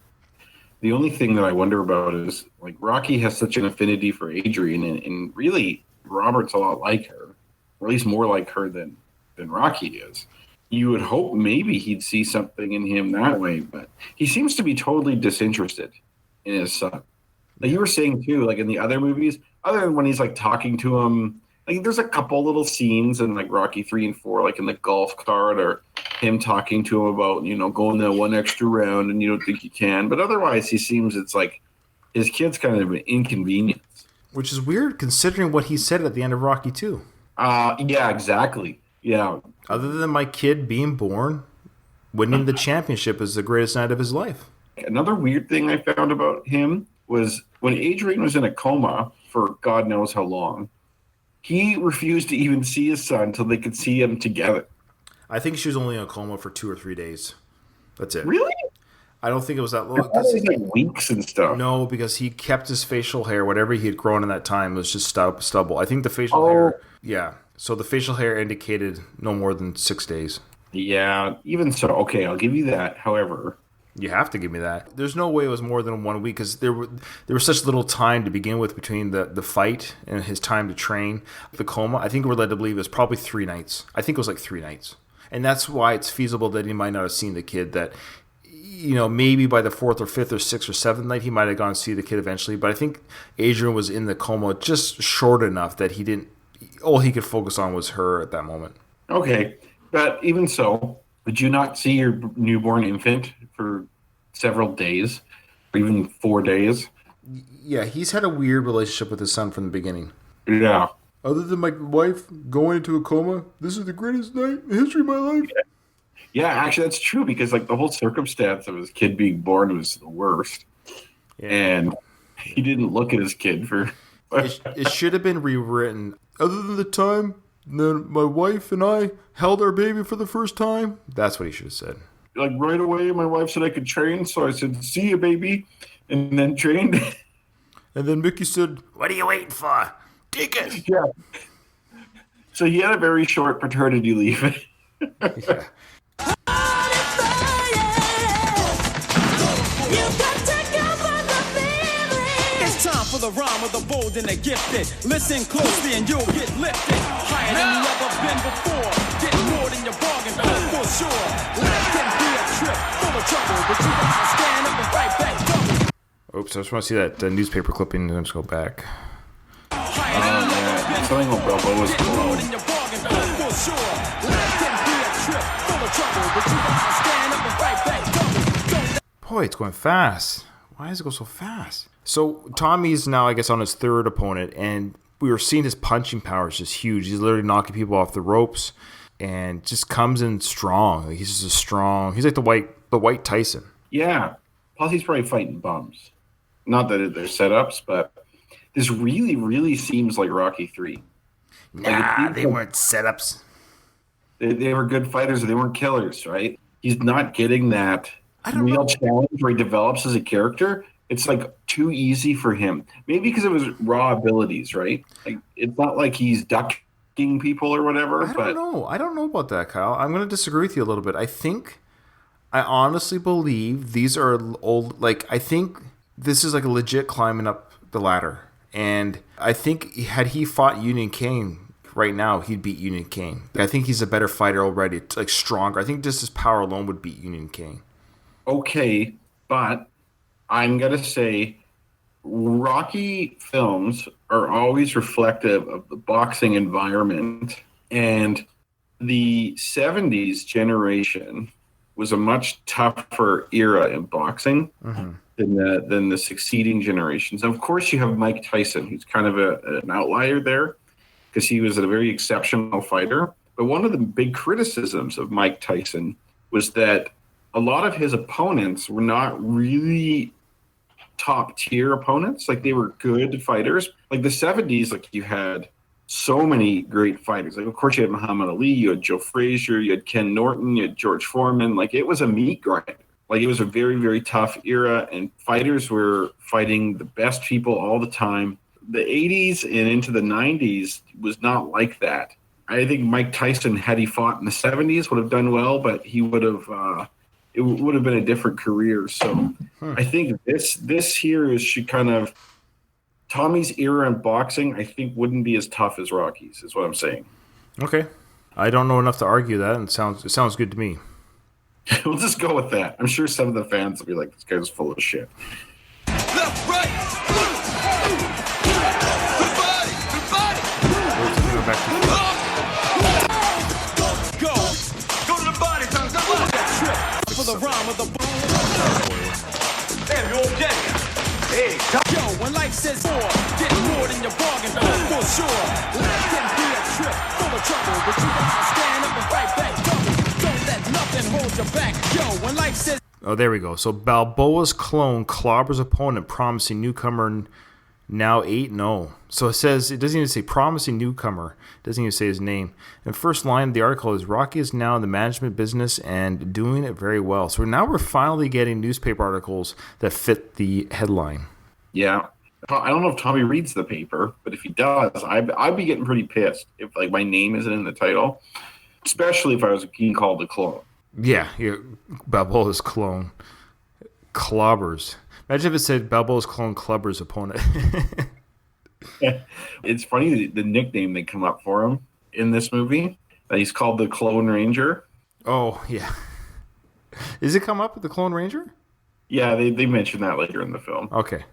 The only thing that I wonder about is, like, Rocky has such an affinity for Adrian, and really, Robert's a lot like her, or at least more like her than Rocky is. You would hope maybe he'd see something in him that way, but he seems to be totally disinterested in his son. Like you were saying, too, like in the other movies, other than when he's, like, talking to him, like, there's a couple little scenes in, like, Rocky 3 and 4, like in the golf cart, or him talking to him about, going that one extra round and you don't think you can. But otherwise, he seems it's like his kid's kind of an inconvenience. Which is weird considering what he said at the end of Rocky 2. Yeah, exactly. Yeah. Other than my kid being born, winning the championship is the greatest night of his life. Another weird thing I found about him was when Adrian was in a coma for God knows how long, he refused to even see his son until they could see him together. I think she was only in a coma for 2 or 3 days. That's it. Really? I don't think it was that long. It was like weeks and stuff. No, because he kept his facial hair, whatever he had grown in that time, was just stubble. I think the facial hair, yeah. So the facial hair indicated no more than 6 days. Yeah, even so. Okay, I'll give you that. However, you have to give me that. There's no way it was more than 1 week because there was such little time to begin with between the fight and his time to train. The coma, I think we're led to believe it was probably 3 nights. I think it was like 3 nights. And that's why it's feasible that he might not have seen the kid, that, maybe by the 4th or 5th or 6th or 7th night, he might have gone to see the kid eventually. But I think Adrian was in the coma just short enough that all he could focus on was her at that moment. Okay. But even so, would you not see your newborn infant for several days, or even 4 days? Yeah, he's had a weird relationship with his son from the beginning. Yeah. Other than my wife going into a coma, this is the greatest night in the history of my life. Yeah, actually, that's true, because like the whole circumstance of his kid being born was the worst. Yeah. And he didn't look at his kid for... It should have been rewritten. Other than the time that my wife and I held our baby for the first time, that's what he should have said. Like right away, my wife said I could train, so I said, "See you, baby," and then trained. And then Mickey said, "What are you waiting for? Take it." Yeah. So he had a very short paternity leave. Yeah. It's time for the rhyme of the bold and the gifted. Listen closely and you'll get lifted. Higher than you ever been before. Get more than your bargain for sure. Life can be a trip full of trouble, but you gotta stand up and fight back. Oops, I just want to see that newspaper clipping and then just go back. Yeah, something with Balboa was cool. Boy, it's going fast. Why does it go so fast? So Tommy's now, I guess, on his third opponent, and we were seeing his punching power is just huge. He's literally knocking people off the ropes and just comes in strong. Like, he's just he's like the white Tyson. Yeah. Plus he's probably fighting bums. Not that they're setups, but this really, really seems like Rocky 3. Nah, they weren't setups. They were good fighters, they weren't killers, right? He's not getting that real challenge where he develops as a character. It's like too easy for him. Maybe because of his raw abilities, right? Like it's not like he's ducking people or whatever. I don't know about that, Kyle. I'm going to disagree with you a little bit. I honestly believe these are old. Like I think this is like a legit climbing up the ladder, and I think had he fought Union King right now, he'd beat Union King. I think he's a better fighter already, like stronger. I think just his power alone would beat Union King. Okay, but I'm going to say Rocky films are always reflective of the boxing environment, and the 70s generation was a much tougher era in boxing than the succeeding generations. Of course, you have Mike Tyson, who's kind of an outlier there because he was a very exceptional fighter. But one of the big criticisms of Mike Tyson was that a lot of his opponents were not really top tier opponents. Like they were good fighters. Like the 70s, like you had so many great fighters. Like of course you had Muhammad Ali, you had Joe Frazier, you had Ken Norton, you had George Foreman. Like it was a meat grinder. Like it was a very, very tough era, and fighters were fighting the best people all the time. The 80s and into the 90s was not like that. I think Mike Tyson, had he fought in the 70s, would have done well, but he would have it would have been a different career. So I think this here is she kind of Tommy's era in boxing, I think wouldn't be as tough as Rocky's, is what I'm saying. Okay. I don't know enough to argue that, and it sounds good to me. We'll just go with that. I'm sure some of the fans will be like, this guy's full of shit. Left, right. Good body. Good body. Go. Go to the body, Tom. Go on. Trip for the rhyme of the Damn, you okay? Hey, Yo, when life says more, get more than your bargain for sure. Life can be a trip full of trouble, but you gotta stand up and fight back. Don't let nothing hold you back. Yo, when life says. Oh, there we go. So Balboa's clone clobbers opponent, promising newcomer now 8-0. So it doesn't even say promising newcomer. It doesn't even say his name. And first line of the article is Rocky is now in the management business and doing it very well. So now we're finally getting newspaper articles that fit the headline. Yeah. I don't know if Tommy reads the paper, but if he does, I'd be getting pretty pissed if like my name isn't in the title, especially if I was being called a clone. Yeah, Balboa's clone clobbers. Imagine if it said Balboa's clone clubbers opponent. It's funny the nickname they come up for him in this movie. He's called the Clone Ranger. Oh, yeah. Does it come up with the Clone Ranger? Yeah, they mention that later in the film. Okay.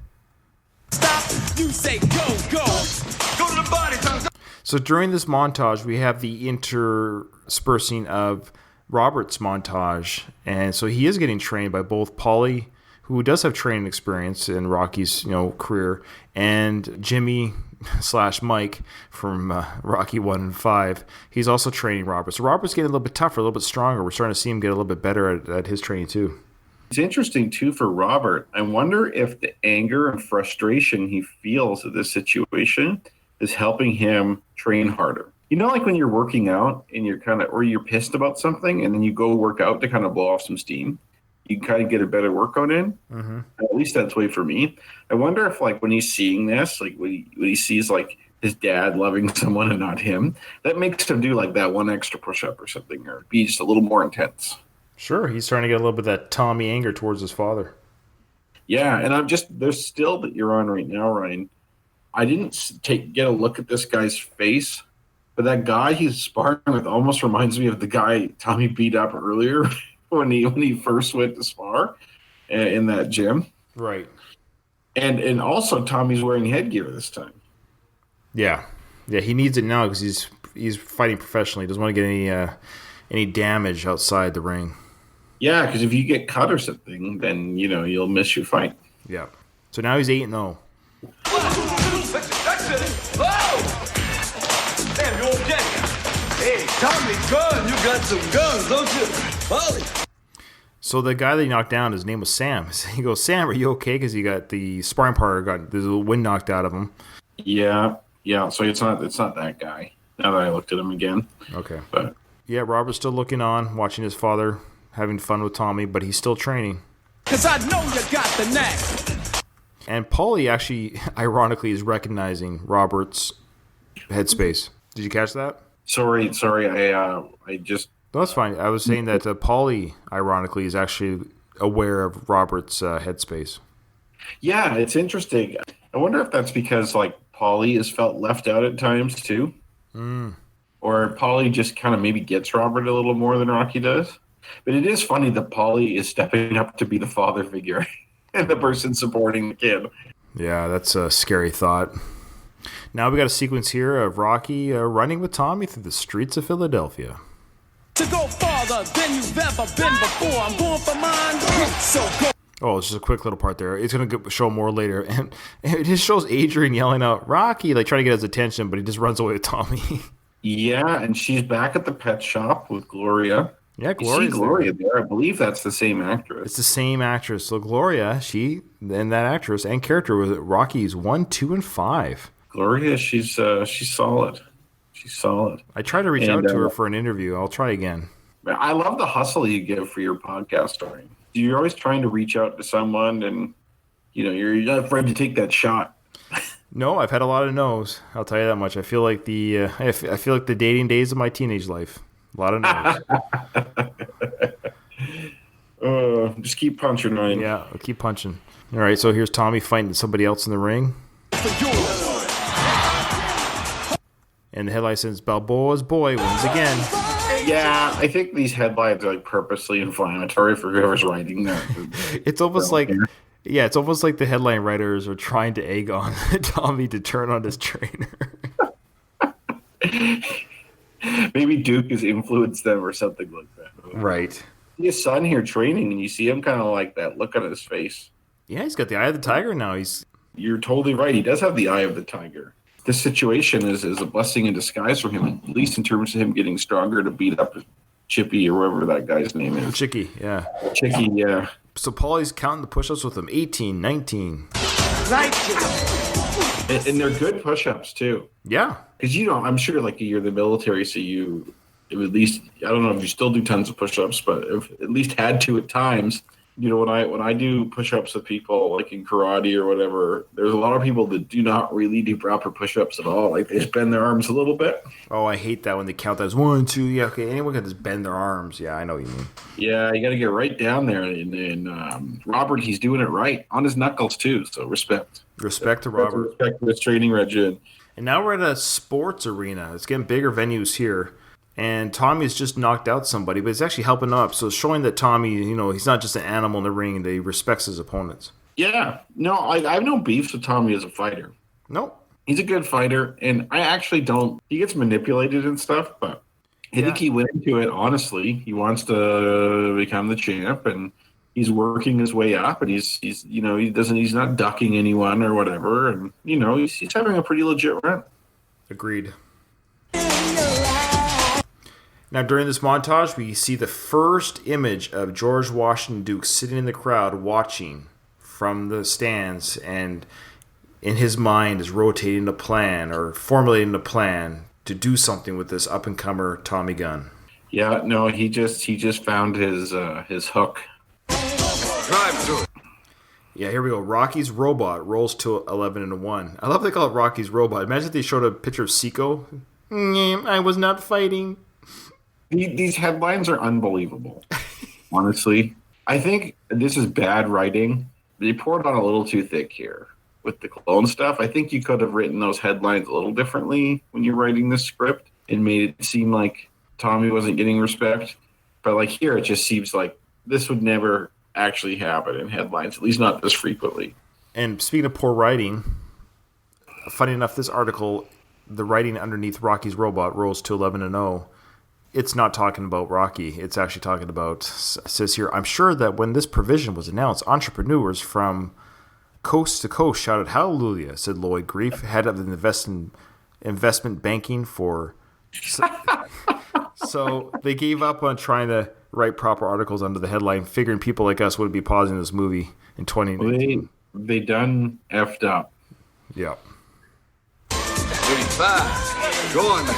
Stop, you say go. go to the body, Tom. So during this montage, we have the interspersing of Robert's montage. And so he is getting trained by both Paulie, who does have training experience in Rocky's career, and Jimmy / Mike from Rocky 1 and 5. He's also training Robert. So Robert's getting a little bit tougher, a little bit stronger. We're starting to see him get a little bit better at his training too. It's interesting too for Robert. I wonder if the anger and frustration he feels at this situation is helping him train harder. You know, like when you're working out and or you're pissed about something and then you go work out to kind of blow off some steam. You can kind of get a better workout in. Mm-hmm. At least that's the way for me. I wonder if like when he's seeing this, like when he sees like his dad loving someone and not him, that makes him do like that one extra push-up or something, or be just a little more intense. Sure, he's trying to get a little bit of that Tommy anger towards his father. Yeah, and there's still that you're on right now, Ryan. I didn't get a look at this guy's face, but that guy he's sparring with almost reminds me of the guy Tommy beat up earlier when he first went to spar in that gym. Right. And also Tommy's wearing headgear this time. Yeah, he needs it now because he's fighting professionally. He doesn't want to get any damage outside the ring. Yeah, because if you get cut or something, then you'll miss your fight. Yeah. So now he's 8-0. That's it. Oh! Damn, you okay? Hey, Tommy Gunn, you got some guns, don't you? Molly. So the guy that he knocked down, his name was Sam. He goes, Sam, are you okay? Because he got the sparring partner, there's a wind knocked out of him. Yeah. So it's not that guy. Now that I looked at him again. Okay. But yeah, Robert's still looking on, watching his father having fun with Tommy, but he's still training. Cause I know you got the knack. And Paulie actually, ironically, is recognizing Robert's headspace. Did you catch that? Sorry. I just. No, that's fine. I was saying that Paulie, ironically, is actually aware of Robert's headspace. Yeah, it's interesting. I wonder if that's because like Paulie has felt left out at times too, or Paulie just kind of maybe gets Robert a little more than Rocky does. But it is funny that Paulie is stepping up to be the father figure and the person supporting the kid. Yeah, that's a scary thought. Now we got a sequence here of Rocky running with Tommy through the streets of Philadelphia. To go farther than you've ever been before. I'm going for mine. So go. Oh, it's just a quick little part there. It's going to show more later. And it just shows Adrian yelling out, Rocky, like trying to get his attention, but he just runs away with Tommy. Yeah, and she's back at the pet shop with Gloria. Yeah, Gloria's Gloria there. I believe that's the same actress. It's the same actress. So Gloria, she and that actress and character was Rocky's 1, 2, and 5. Gloria, she's solid. She's solid. I tried to reach out to her for an interview. I'll try again. I love the hustle you give for your podcast story. You're always trying to reach out to someone, and you're not afraid to take that shot. No, I've had a lot of no's. I'll tell you that much. I feel like I feel like the dating days of my teenage life. A lot of no's. Just keep punching, Ryan. Yeah, I'll keep punching. All right, so here's Tommy fighting somebody else in the ring. And the headline says, Balboa's boy wins again. Yeah, I think these headlines are like purposely inflammatory for whoever's writing them. It's almost like, it's almost like the headline writers are trying to egg on Tommy to turn on his trainer. Maybe Duke has influenced them or something like that. Right. His son here training, and you see him kind of like that look on his face. Yeah, he's got the eye of the tiger now. You're totally right. He does have the eye of the tiger. This situation is a blessing in disguise for him, at least in terms of him getting stronger to beat up Chippy or whatever that guy's name is. Chicky, yeah. Chicky, yeah. So Paulie's counting the push-ups with him. 18, 19. And they're good push-ups, too. Yeah. Because, I'm sure, like, you're the military, so you at least, I don't know if you still do tons of push-ups, but if at least had to at times. When I do push-ups with people, like in karate or whatever, there's a lot of people that do not really do proper push-ups at all. Like, they just bend their arms a little bit. Oh, I hate that when they count that as 1, 2. Yeah, okay, anyone can just bend their arms. Yeah, I know what you mean. Yeah, you got to get right down there. And Robert, he's doing it right. On his knuckles, too, so respect. Respect to Robert. Respect to his training regimen. And now we're at a sports arena. It's getting bigger venues here. And Tommy's just knocked out somebody, but it's actually helping up. So it's showing that Tommy, he's not just an animal in the ring, that he respects his opponents. Yeah. No, I have no beefs with Tommy as a fighter. Nope. He's a good fighter, and I actually don't. He gets manipulated and stuff, but I think he went into it honestly. He wants to become the champ, and he's working his way up, and he's he's not ducking anyone or whatever, and he's having a pretty legit run. Agreed. Now, during this montage, we see the first image of George Washington Duke sitting in the crowd watching from the stands, and in his mind is rotating a plan or formulating a plan to do something with this up-and-comer Tommy Gunn. Yeah, no, he just found his hook. Drive to it. Yeah, here we go. Rocky's robot rolls to 11-1. I love they call it Rocky's robot. Imagine if they showed a picture of Seiko. I was not fighting. These headlines are unbelievable, honestly. I think this is bad writing. They poured on a little too thick here with the clone stuff. I think you could have written those headlines a little differently when you're writing this script and made it seem like Tommy wasn't getting respect. But like here, it just seems like this would never actually happen in headlines, at least not this frequently. And speaking of poor writing, funny enough, this article, the writing underneath Rocky's robot rolls to 11-0. It's not talking about Rocky. It's actually talking about, says here, I'm sure that when this provision was announced, entrepreneurs from coast to coast shouted hallelujah, said Lloyd Grief, head of the investment banking for... So they gave up on trying to write proper articles under the headline, figuring people like us would be pausing this movie in 2019. They done effed up. Yeah. 35. Go on, man.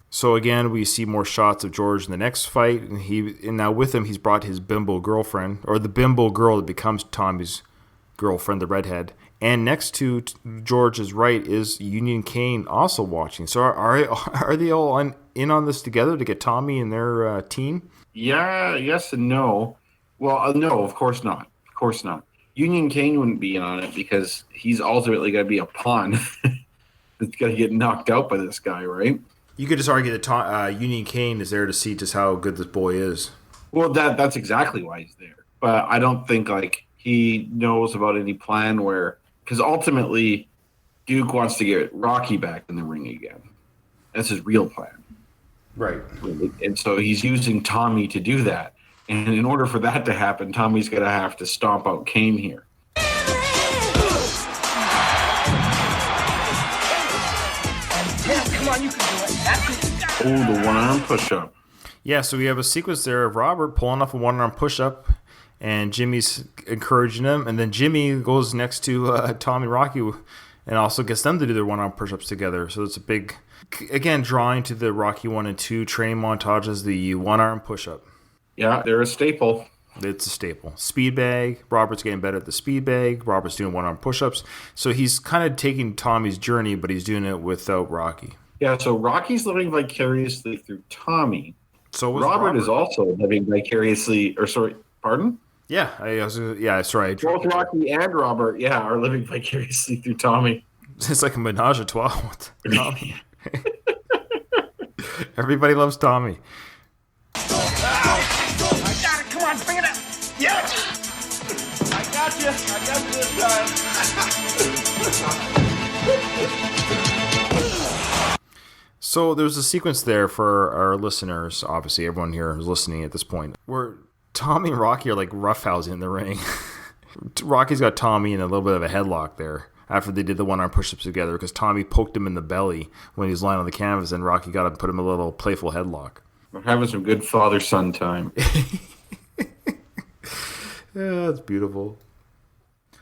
So again, we see more shots of George in the next fight, and now with him, he's brought his bimbo girlfriend, or the bimbo girl that becomes Tommy's girlfriend, the redhead. And next to George's right is Union Kane also watching. So are they all in on this together to get Tommy and their team? Yeah, yes and no. Well, no, of course not. Of course not. Union Kane wouldn't be in on it because he's ultimately going to be a pawn that's going to get knocked out by this guy, right? You could just argue that Union Kane is there to see just how good this boy is. Well, that's exactly why he's there. But I don't think he knows about any plan where, because ultimately Duke wants to get Rocky back in the ring again. That's his real plan. Right. And so he's using Tommy to do that. And in order for that to happen, Tommy's going to have to stomp out Kane here. Come on, you can do it. Oh, the one-arm push-up. Yeah, so we have a sequence there of Robert pulling off a one-arm push-up, and Jimmy's encouraging him, and then Jimmy goes next to Tommy Rocky and also gets them to do their one-arm push-ups together. So it's a big, again, drawing to the Rocky 1 and 2 training montages, the one-arm push-up. Yeah, they're a staple. It's a staple. Speed bag. Robert's getting better at the speed bag. Robert's doing one-arm push-ups. So he's kind of taking Tommy's journey, but he's doing it without Rocky. Yeah, so Rocky's living vicariously through Tommy. So Robert is also living vicariously, or sorry, pardon? Yeah, sorry. Both Rocky and Robert, are living vicariously through Tommy. It's like a menage a trois with Tommy. Everybody loves Tommy. I got it. Come on, bring it up. Yeah. I got you this time. So there's a sequence there for our listeners, obviously everyone here who's listening at this point, where Tommy and Rocky are like roughhousing in the ring. Rocky's got Tommy in a little bit of a headlock there after they did the one-arm push-ups together because Tommy poked him in the belly when he was lying on the canvas, and Rocky got him, put him in a little playful headlock. We're having some good father-son time. Yeah, that's beautiful.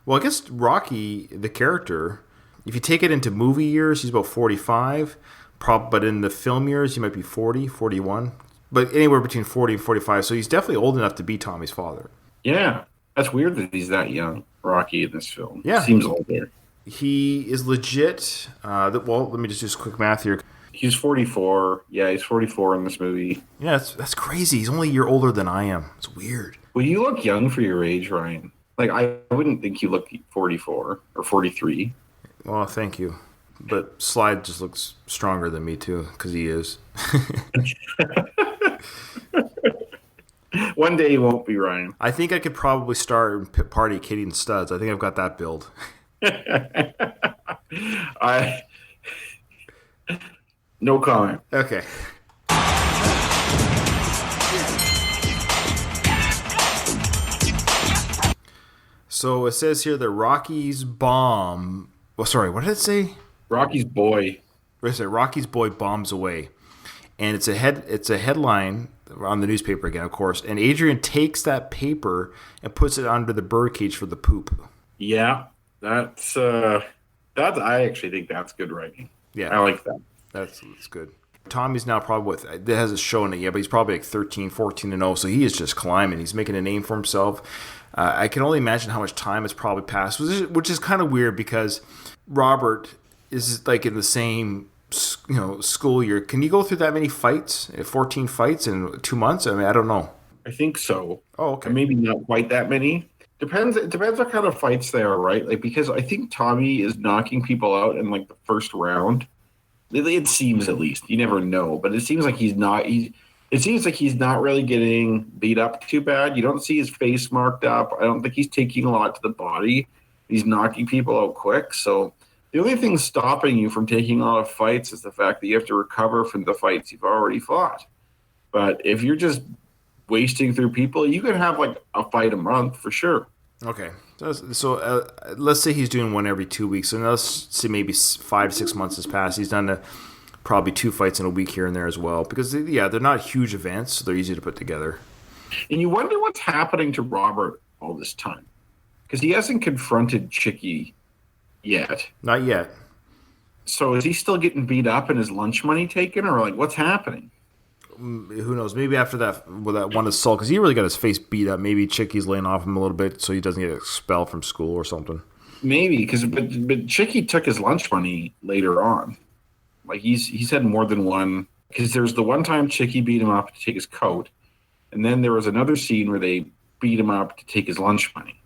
Well, I guess Rocky, the character, if you take it into movie years, he's about 45. But in the film years, he might be 40, 41. But anywhere between 40 and 45. So he's definitely old enough to be Tommy's father. Yeah. That's weird that he's that young, Rocky, in this film. Yeah. Seems older. He is legit. Well, let me just do some quick math here. He's 44. Yeah, he's 44 in this movie. Yeah, that's crazy. He's only a year older than I am. It's weird. Well, you look young for your age, Ryan. I wouldn't think you look 44 or 43. Well, thank you. But Slide just looks stronger than me, too, because he is. One day he won't be, Ryan. I think I could probably start Party Kitty and Studs. I think I've got that build. No comment. Okay. So it says here that Rocky's bomb... Well, sorry, what did it say? Rocky's boy. Rocky's boy bombs away. And it's a headline on the newspaper again, of course. And Adrian takes that paper and puts it under the birdcage for the poop. Yeah, that's I actually think that's good writing. Yeah, I like that. That's good. Tommy's now probably it hasn't shown it yet, but he's probably like 13, 14-0. So he is just climbing. He's making a name for himself. I can only imagine how much time has probably passed, which is kind of weird because Robert is like in the same school year. Can you go through that many fights? 14 fights in 2 months? I mean, I don't know. I think so. Oh, okay. Maybe not quite that many. It depends what kind of fights they are, right? Because I think Tommy is knocking people out in the first round. It seems, at least. You never know, but it seems like he's not. It seems like he's not really getting beat up too bad. You don't see his face marked up. I don't think he's taking a lot to the body. He's knocking people out quick. So the only thing stopping you from taking a lot of fights is the fact that you have to recover from the fights you've already fought. But if you're just wasting through people, you can have a fight a month for sure. Okay. So let's say he's doing one every 2 weeks. So let's say maybe 5 to 6 months has passed. He's done probably 2 fights in a week here and there as well. Because, they're not huge events, so they're easy to put together. And you wonder what's happening to Robert all this time. Because he hasn't confronted Chicky yet. Not yet. So is he still getting beat up and his lunch money taken? Or, like, what's happening? Who knows? Maybe after that one assault, because he really got his face beat up. Maybe Chicky's laying off him a little bit so he doesn't get expelled from school or something. Maybe, but Chicky took his lunch money later on. Like, he's had more than one. Because there's the one time Chicky beat him up to take his coat. And then there was another scene where they beat him up to take his lunch money.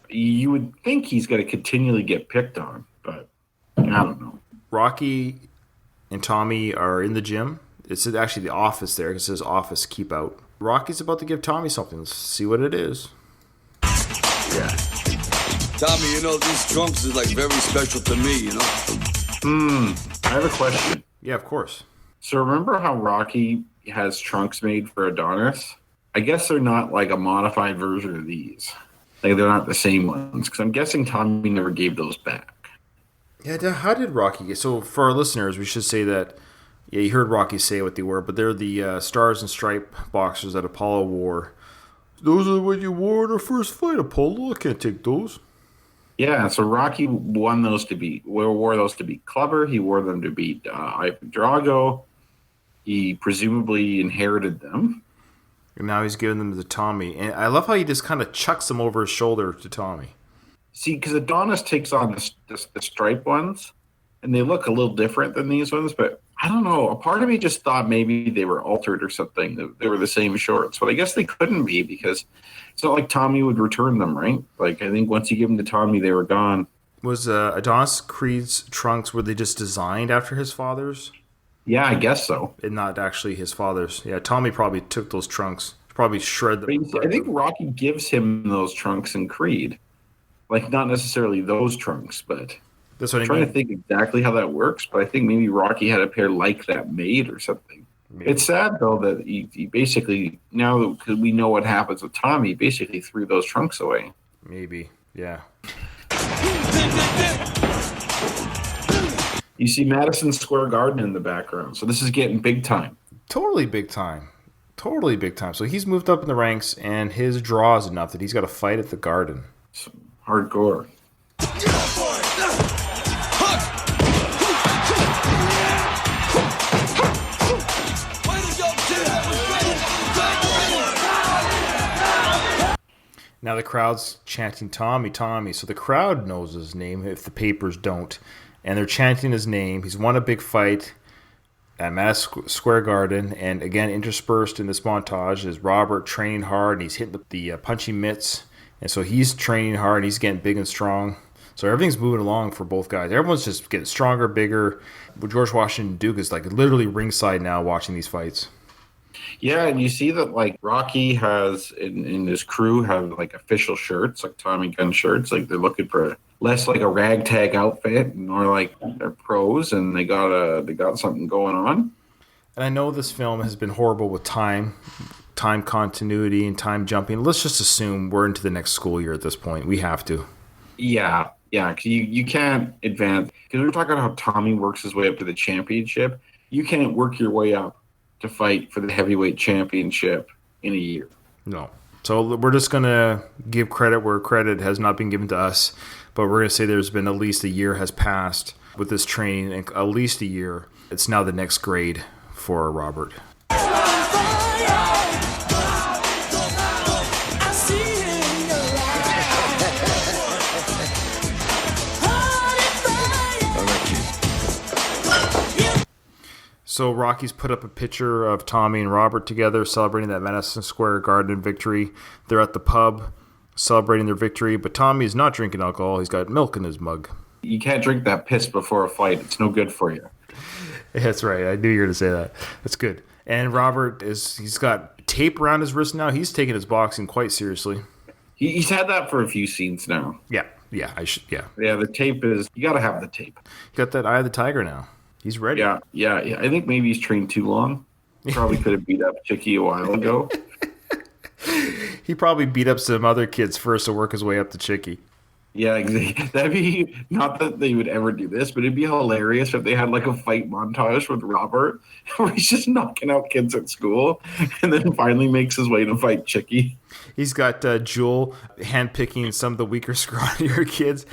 You would think he's going to continually get picked on, but I don't know. Rocky and Tommy are in the gym. It's actually the office there. It says office, keep out. Rocky's about to give Tommy something. Let's see what it is. Yeah. Tommy, these trunks is like very special to me, I have a question. Yeah, of course. So remember how Rocky has trunks made for Adonis? I guess they're not like a modified version of these. Like, they're not the same ones. Because I'm guessing Tommy never gave those back. Yeah, how did Rocky get... So for our listeners, we should say that... Yeah, you heard Rocky say what they were, but they're the Stars and Stripe boxers that Apollo wore. Those are what you wore in our first fight, Apollo. I can't take those. Yeah, so Rocky wore those to beat Clubber. He wore them to beat Ivan Drago. He presumably inherited them. And now he's giving them to Tommy. And I love how he just kind of chucks them over his shoulder to Tommy. See, because Adonis takes on the stripe ones, and they look a little different than these ones, but I don't know. A part of me just thought maybe they were altered or something. They were the same shorts, but I guess they couldn't be because it's not like Tommy would return them, right? Like, I think once you give them to Tommy, they were gone. Was Adonis Creed's trunks, were they just designed after his father's? Yeah, I guess so. And not actually his father's. Yeah, Tommy probably took those trunks, probably shred them. I think Rocky gives him those trunks in Creed. Like, not necessarily those trunks, but... That's what I'm trying to think exactly how that works, but I think maybe Rocky had a pair like that made or something. Maybe. It's sad, though, that he basically, now because we know what happens with Tommy, he basically threw those trunks away. Maybe, yeah. You see Madison Square Garden in the background, so this is getting big time. Totally big time. Totally big time. So he's moved up in the ranks, and his draw is enough that he's got to fight at the Garden. So, hardcore. Now the crowd's chanting Tommy, Tommy. So the crowd knows his name if the papers don't. And they're chanting his name. He's won a big fight at Madison Square Garden. And again, interspersed in this montage is Robert training hard. And he's hitting the punching mitts. And so he's training hard. And he's getting big and strong. So everything's moving along for both guys. Everyone's just getting stronger, bigger. George Washington Duke is like literally ringside now watching these fights. Yeah, and you see that like Rocky has in his crew have like official shirts, like Tommy Gunn shirts. Like they're looking for less like a ragtag outfit, more like they're pros, and they got something going on. And I know this film has been horrible with time continuity and time jumping. Let's just assume we're into the next school year at this point. We have to. Yeah, because you can't advance because we were talking about how Tommy works his way up to the championship. You can't work your way up to fight for the heavyweight championship in a year. No. So we're just going to give credit where credit has not been given to us, but we're going to say there's been at least a year has passed with this training, and at least a year. It's now the next grade for Robert. So Rocky's put up a picture of Tommy and Robert together celebrating that Madison Square Garden victory. They're at the pub celebrating their victory, but Tommy is not drinking alcohol. He's got milk in his mug. You can't drink that piss before a fight. It's no good for you. That's right. I knew you were going to say that. That's good. And Robert, he's got tape around his wrist now. He's taking his boxing quite seriously. He's had that for a few scenes now. Yeah, Yeah, the tape is... You got to have the tape. He got that Eye of the Tiger now. He's ready. Yeah. I think maybe he's trained too long. Probably could have beat up Chicky a while ago. He probably beat up some other kids first to work his way up to Chicky. Yeah, exactly. That'd be not that they would ever do this, but it'd be hilarious if they had like a fight montage with Robert, where he's just knocking out kids at school, and then finally makes his way to fight Chicky. He's got Jewel handpicking some of the weaker, scrawnier kids.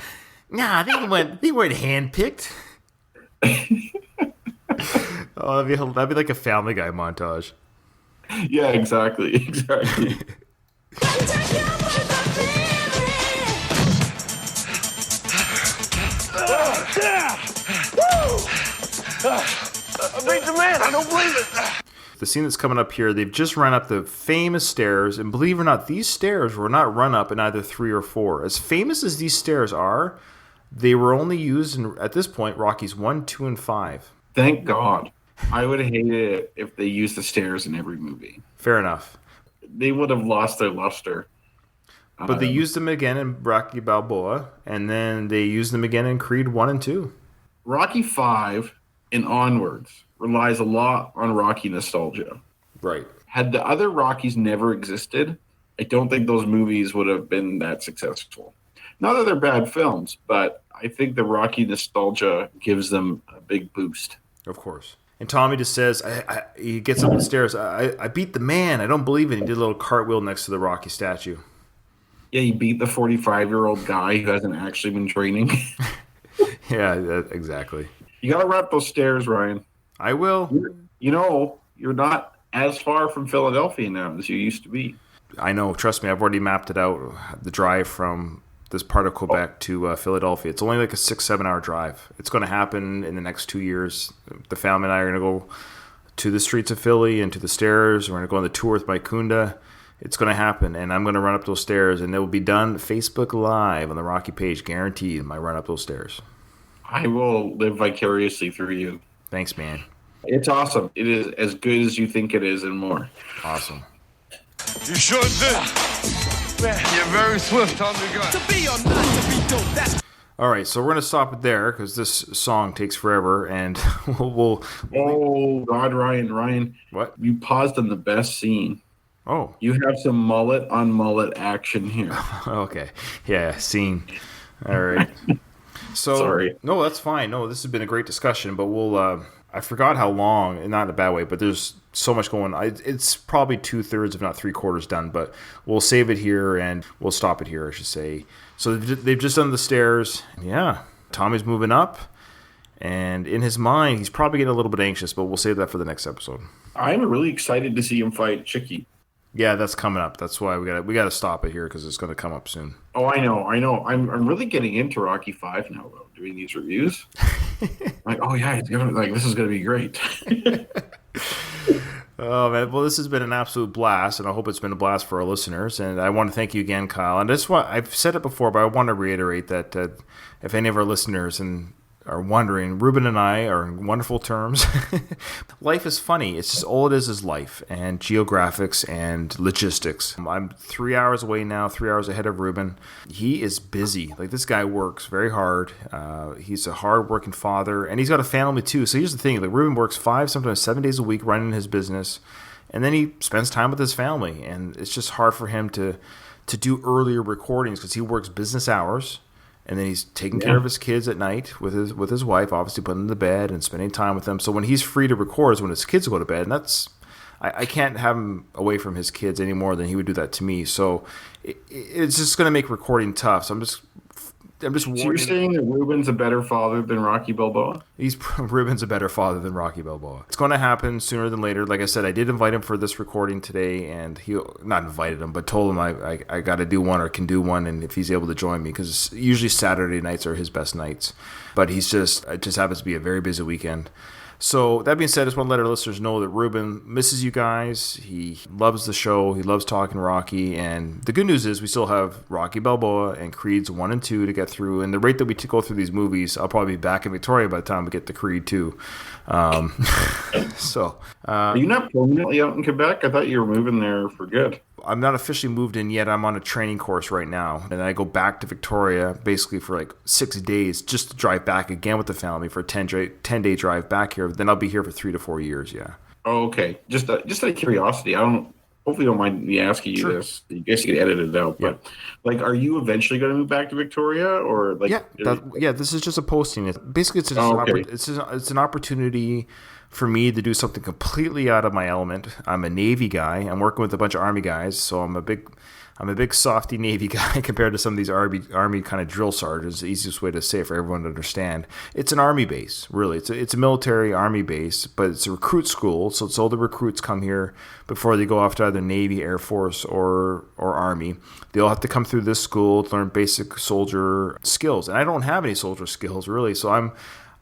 Nah, they weren't handpicked. Oh, that'd be like a Family Guy montage. Yeah, exactly, exactly. I beat the man. I don't believe it. The scene that's coming up here, they've just run up the famous stairs, and believe it or not, these stairs were not run up in either 3 or 4. As famous as these stairs are, they were only used in, at this point, Rockies 1, 2, and 5. Thank God. I would hate it if they used the stairs in every movie. Fair enough. They would have lost their luster. But they used them again in Rocky Balboa, and then they used them again in Creed 1 and 2. Rocky 5 and onwards relies a lot on Rocky nostalgia. Right. Had the other Rockies never existed, I don't think those movies would have been that successful. Not that they're bad films, but I think the Rocky nostalgia gives them a big boost. Of course. And Tommy just says, he gets up the stairs, I beat the man, I don't believe it. He did a little cartwheel next to the Rocky statue. Yeah, he beat the 45-year-old guy who hasn't actually been training. Yeah, exactly. You got to run up those stairs, Ryan. I will. You're not as far from Philadelphia now as you used to be. I know. Trust me, I've already mapped it out, the drive from this part of Quebec to Philadelphia. It's only like a 6-7 hour drive. It's going to happen in the next 2 years. The family and I are going to go to the streets of Philly and to the stairs. We're going to go on the tour with Mike Kunda. It's going to happen, and I'm going to run up those stairs, and it will be done Facebook Live on the Rocky page, guaranteed, my run up those stairs. I will live vicariously through you. Thanks, man. It's awesome. It is as good as you think it is and more. Awesome. You sure did. You're very swift, Tommy Gunn. To be or not to be dope, that's All right, so we're going to stop it there because this song takes forever, and we'll Oh, God, Ryan. What? You paused on the best scene. Oh. You have some mullet on mullet action here. Okay. Yeah, scene. All right. So, Sorry. No, that's fine. No, this has been a great discussion, but we'll, I forgot how long, and not in a bad way, but there's so much going on. It's probably 2/3, if not 3/4 done, but we'll save it here, and we'll stop it here, I should say. So they've just done the stairs. Yeah. Tommy's moving up, and in his mind, he's probably getting a little bit anxious, but we'll save that for the next episode. I'm really excited to see him fight Chicky. Yeah, that's coming up. That's why we got to stop it here because it's going to come up soon. Oh, I know. I'm really getting into Rocky 5 now, though, doing these reviews. Like, oh yeah, this is gonna be great. Oh man, well this has been an absolute blast, and I hope it's been a blast for our listeners. And I want to thank you again, Kyle. And that's why I've said it before, but I want to reiterate that if any of our listeners are wondering, Ruben and I are in wonderful terms. Life is funny. It's just all it is life and geographics and logistics. I'm 3 hours away now, 3 hours ahead of Ruben. He is busy. Like, this guy works very hard. He's a hard-working father, and he's got a family too. So here's the thing. Like, Ruben works 5, sometimes 7 days a week running his business, and then he spends time with his family. And it's just hard for him to do earlier recordings because he works business hours. And then he's taking care of his kids at night with his wife, obviously putting them to bed and spending time with them. So when he's free to record is when his kids go to bed. And that's I can't have him away from his kids any more than he would do that to me. So it's just going to make recording tough. So I'm just warning. So you're saying that Ruben's a better father than Rocky Balboa? Ruben's a better father than Rocky Balboa. It's going to happen sooner than later. Like I said, I did invite him for this recording today, and he not invited him, but told him I got to do one or can do one, and if he's able to join me, because usually Saturday nights are his best nights. But it just happens to be a very busy weekend. So that being said, I just want to let our listeners know that Ruben misses you guys. He loves the show. He loves talking Rocky. And the good news is we still have Rocky Balboa and Creeds 1 and 2 to get through. And the rate that we go through these movies, I'll probably be back in Victoria by the time we get to Creed 2. Are you not permanently out in Quebec? I thought you were moving there for good. I'm not officially moved in yet. I'm on a training course right now. And I go back to Victoria basically for like 6 days just to drive back again with the family for a 10-day drive back here. Then I'll be here for 3 to 4 years, yeah. Oh, okay. Just out of curiosity, I don't hopefully you don't mind me asking you Sure. this. You guys can edit it out, but like, are you eventually going to move back to Victoria, or like? This is just a posting. Basically, it's just it's an opportunity for me to do something completely out of my element. I'm a Navy guy. I'm working with a bunch of Army guys, so I'm a big softy Navy guy compared to some of these Army kind of drill sergeants. The easiest way to say it for everyone to understand. It's an Army base, really. It's a military Army base, but it's a recruit school. So all the recruits come here before they go off to either Navy, Air Force, or Army. They all have to come through this school to learn basic soldier skills. And I don't have any soldier skills, really. So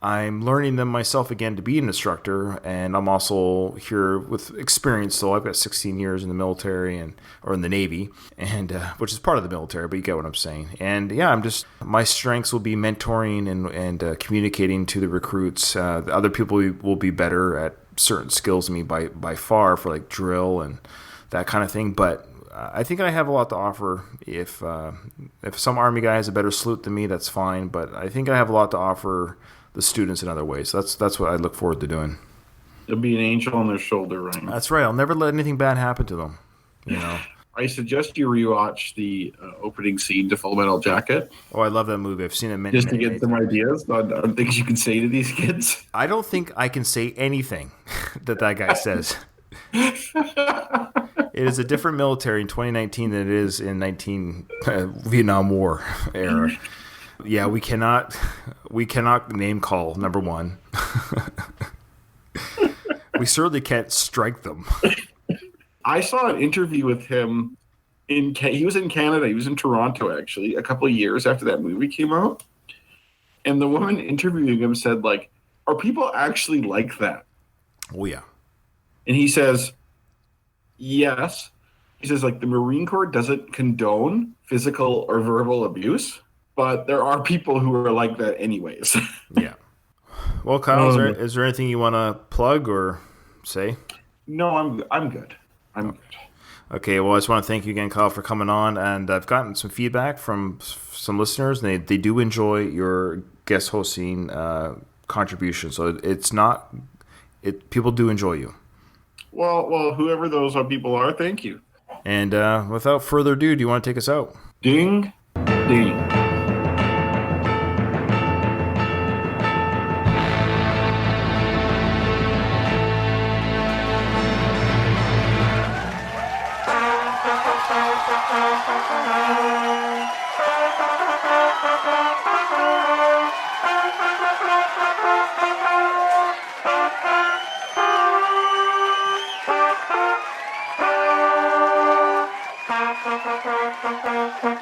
I'm learning them myself again to be an instructor, and I'm also here with experience. So I've got 16 years in the military or in the Navy, and which is part of the military, but you get what I'm saying. And yeah, my strengths will be mentoring and communicating to the recruits. The other people will be better at certain skills than me by far for like drill and that kind of thing. But I think I have a lot to offer. If some Army guy has a better salute than me, that's fine. But I think I have a lot to offer the students in other ways. That's what I look forward to doing. There'll be an angel on their shoulder, right? That's right. I'll never let anything bad happen to them. You know. I suggest you rewatch the opening scene to Full Metal Jacket. Oh, I love that movie. I've seen it many just to many, get some ideas on things you can say to these kids. I don't think I can say anything that guy says. It is a different military in 2019 than it is in Vietnam War era. Yeah, we cannot name call, number one. We certainly can't strike them. I saw an interview with him. He was in Canada. He was in Toronto, actually, a couple of years after that movie came out. And the woman interviewing him said, like, are people actually like that? Oh, yeah. And he says, yes. He says, like, the Marine Corps doesn't condone physical or verbal abuse, but there are people who are like that anyways. Yeah. Well, Kyle, is there anything you want to plug or say? No, I'm good. I'm good. Okay, well, I just want to thank you again, Kyle, for coming on. And I've gotten some feedback from some listeners, and they do enjoy your guest hosting contribution. So people do enjoy you. Well, whoever those people are, thank you. And without further ado, do you want to take us out? Ding, ding. Thank you.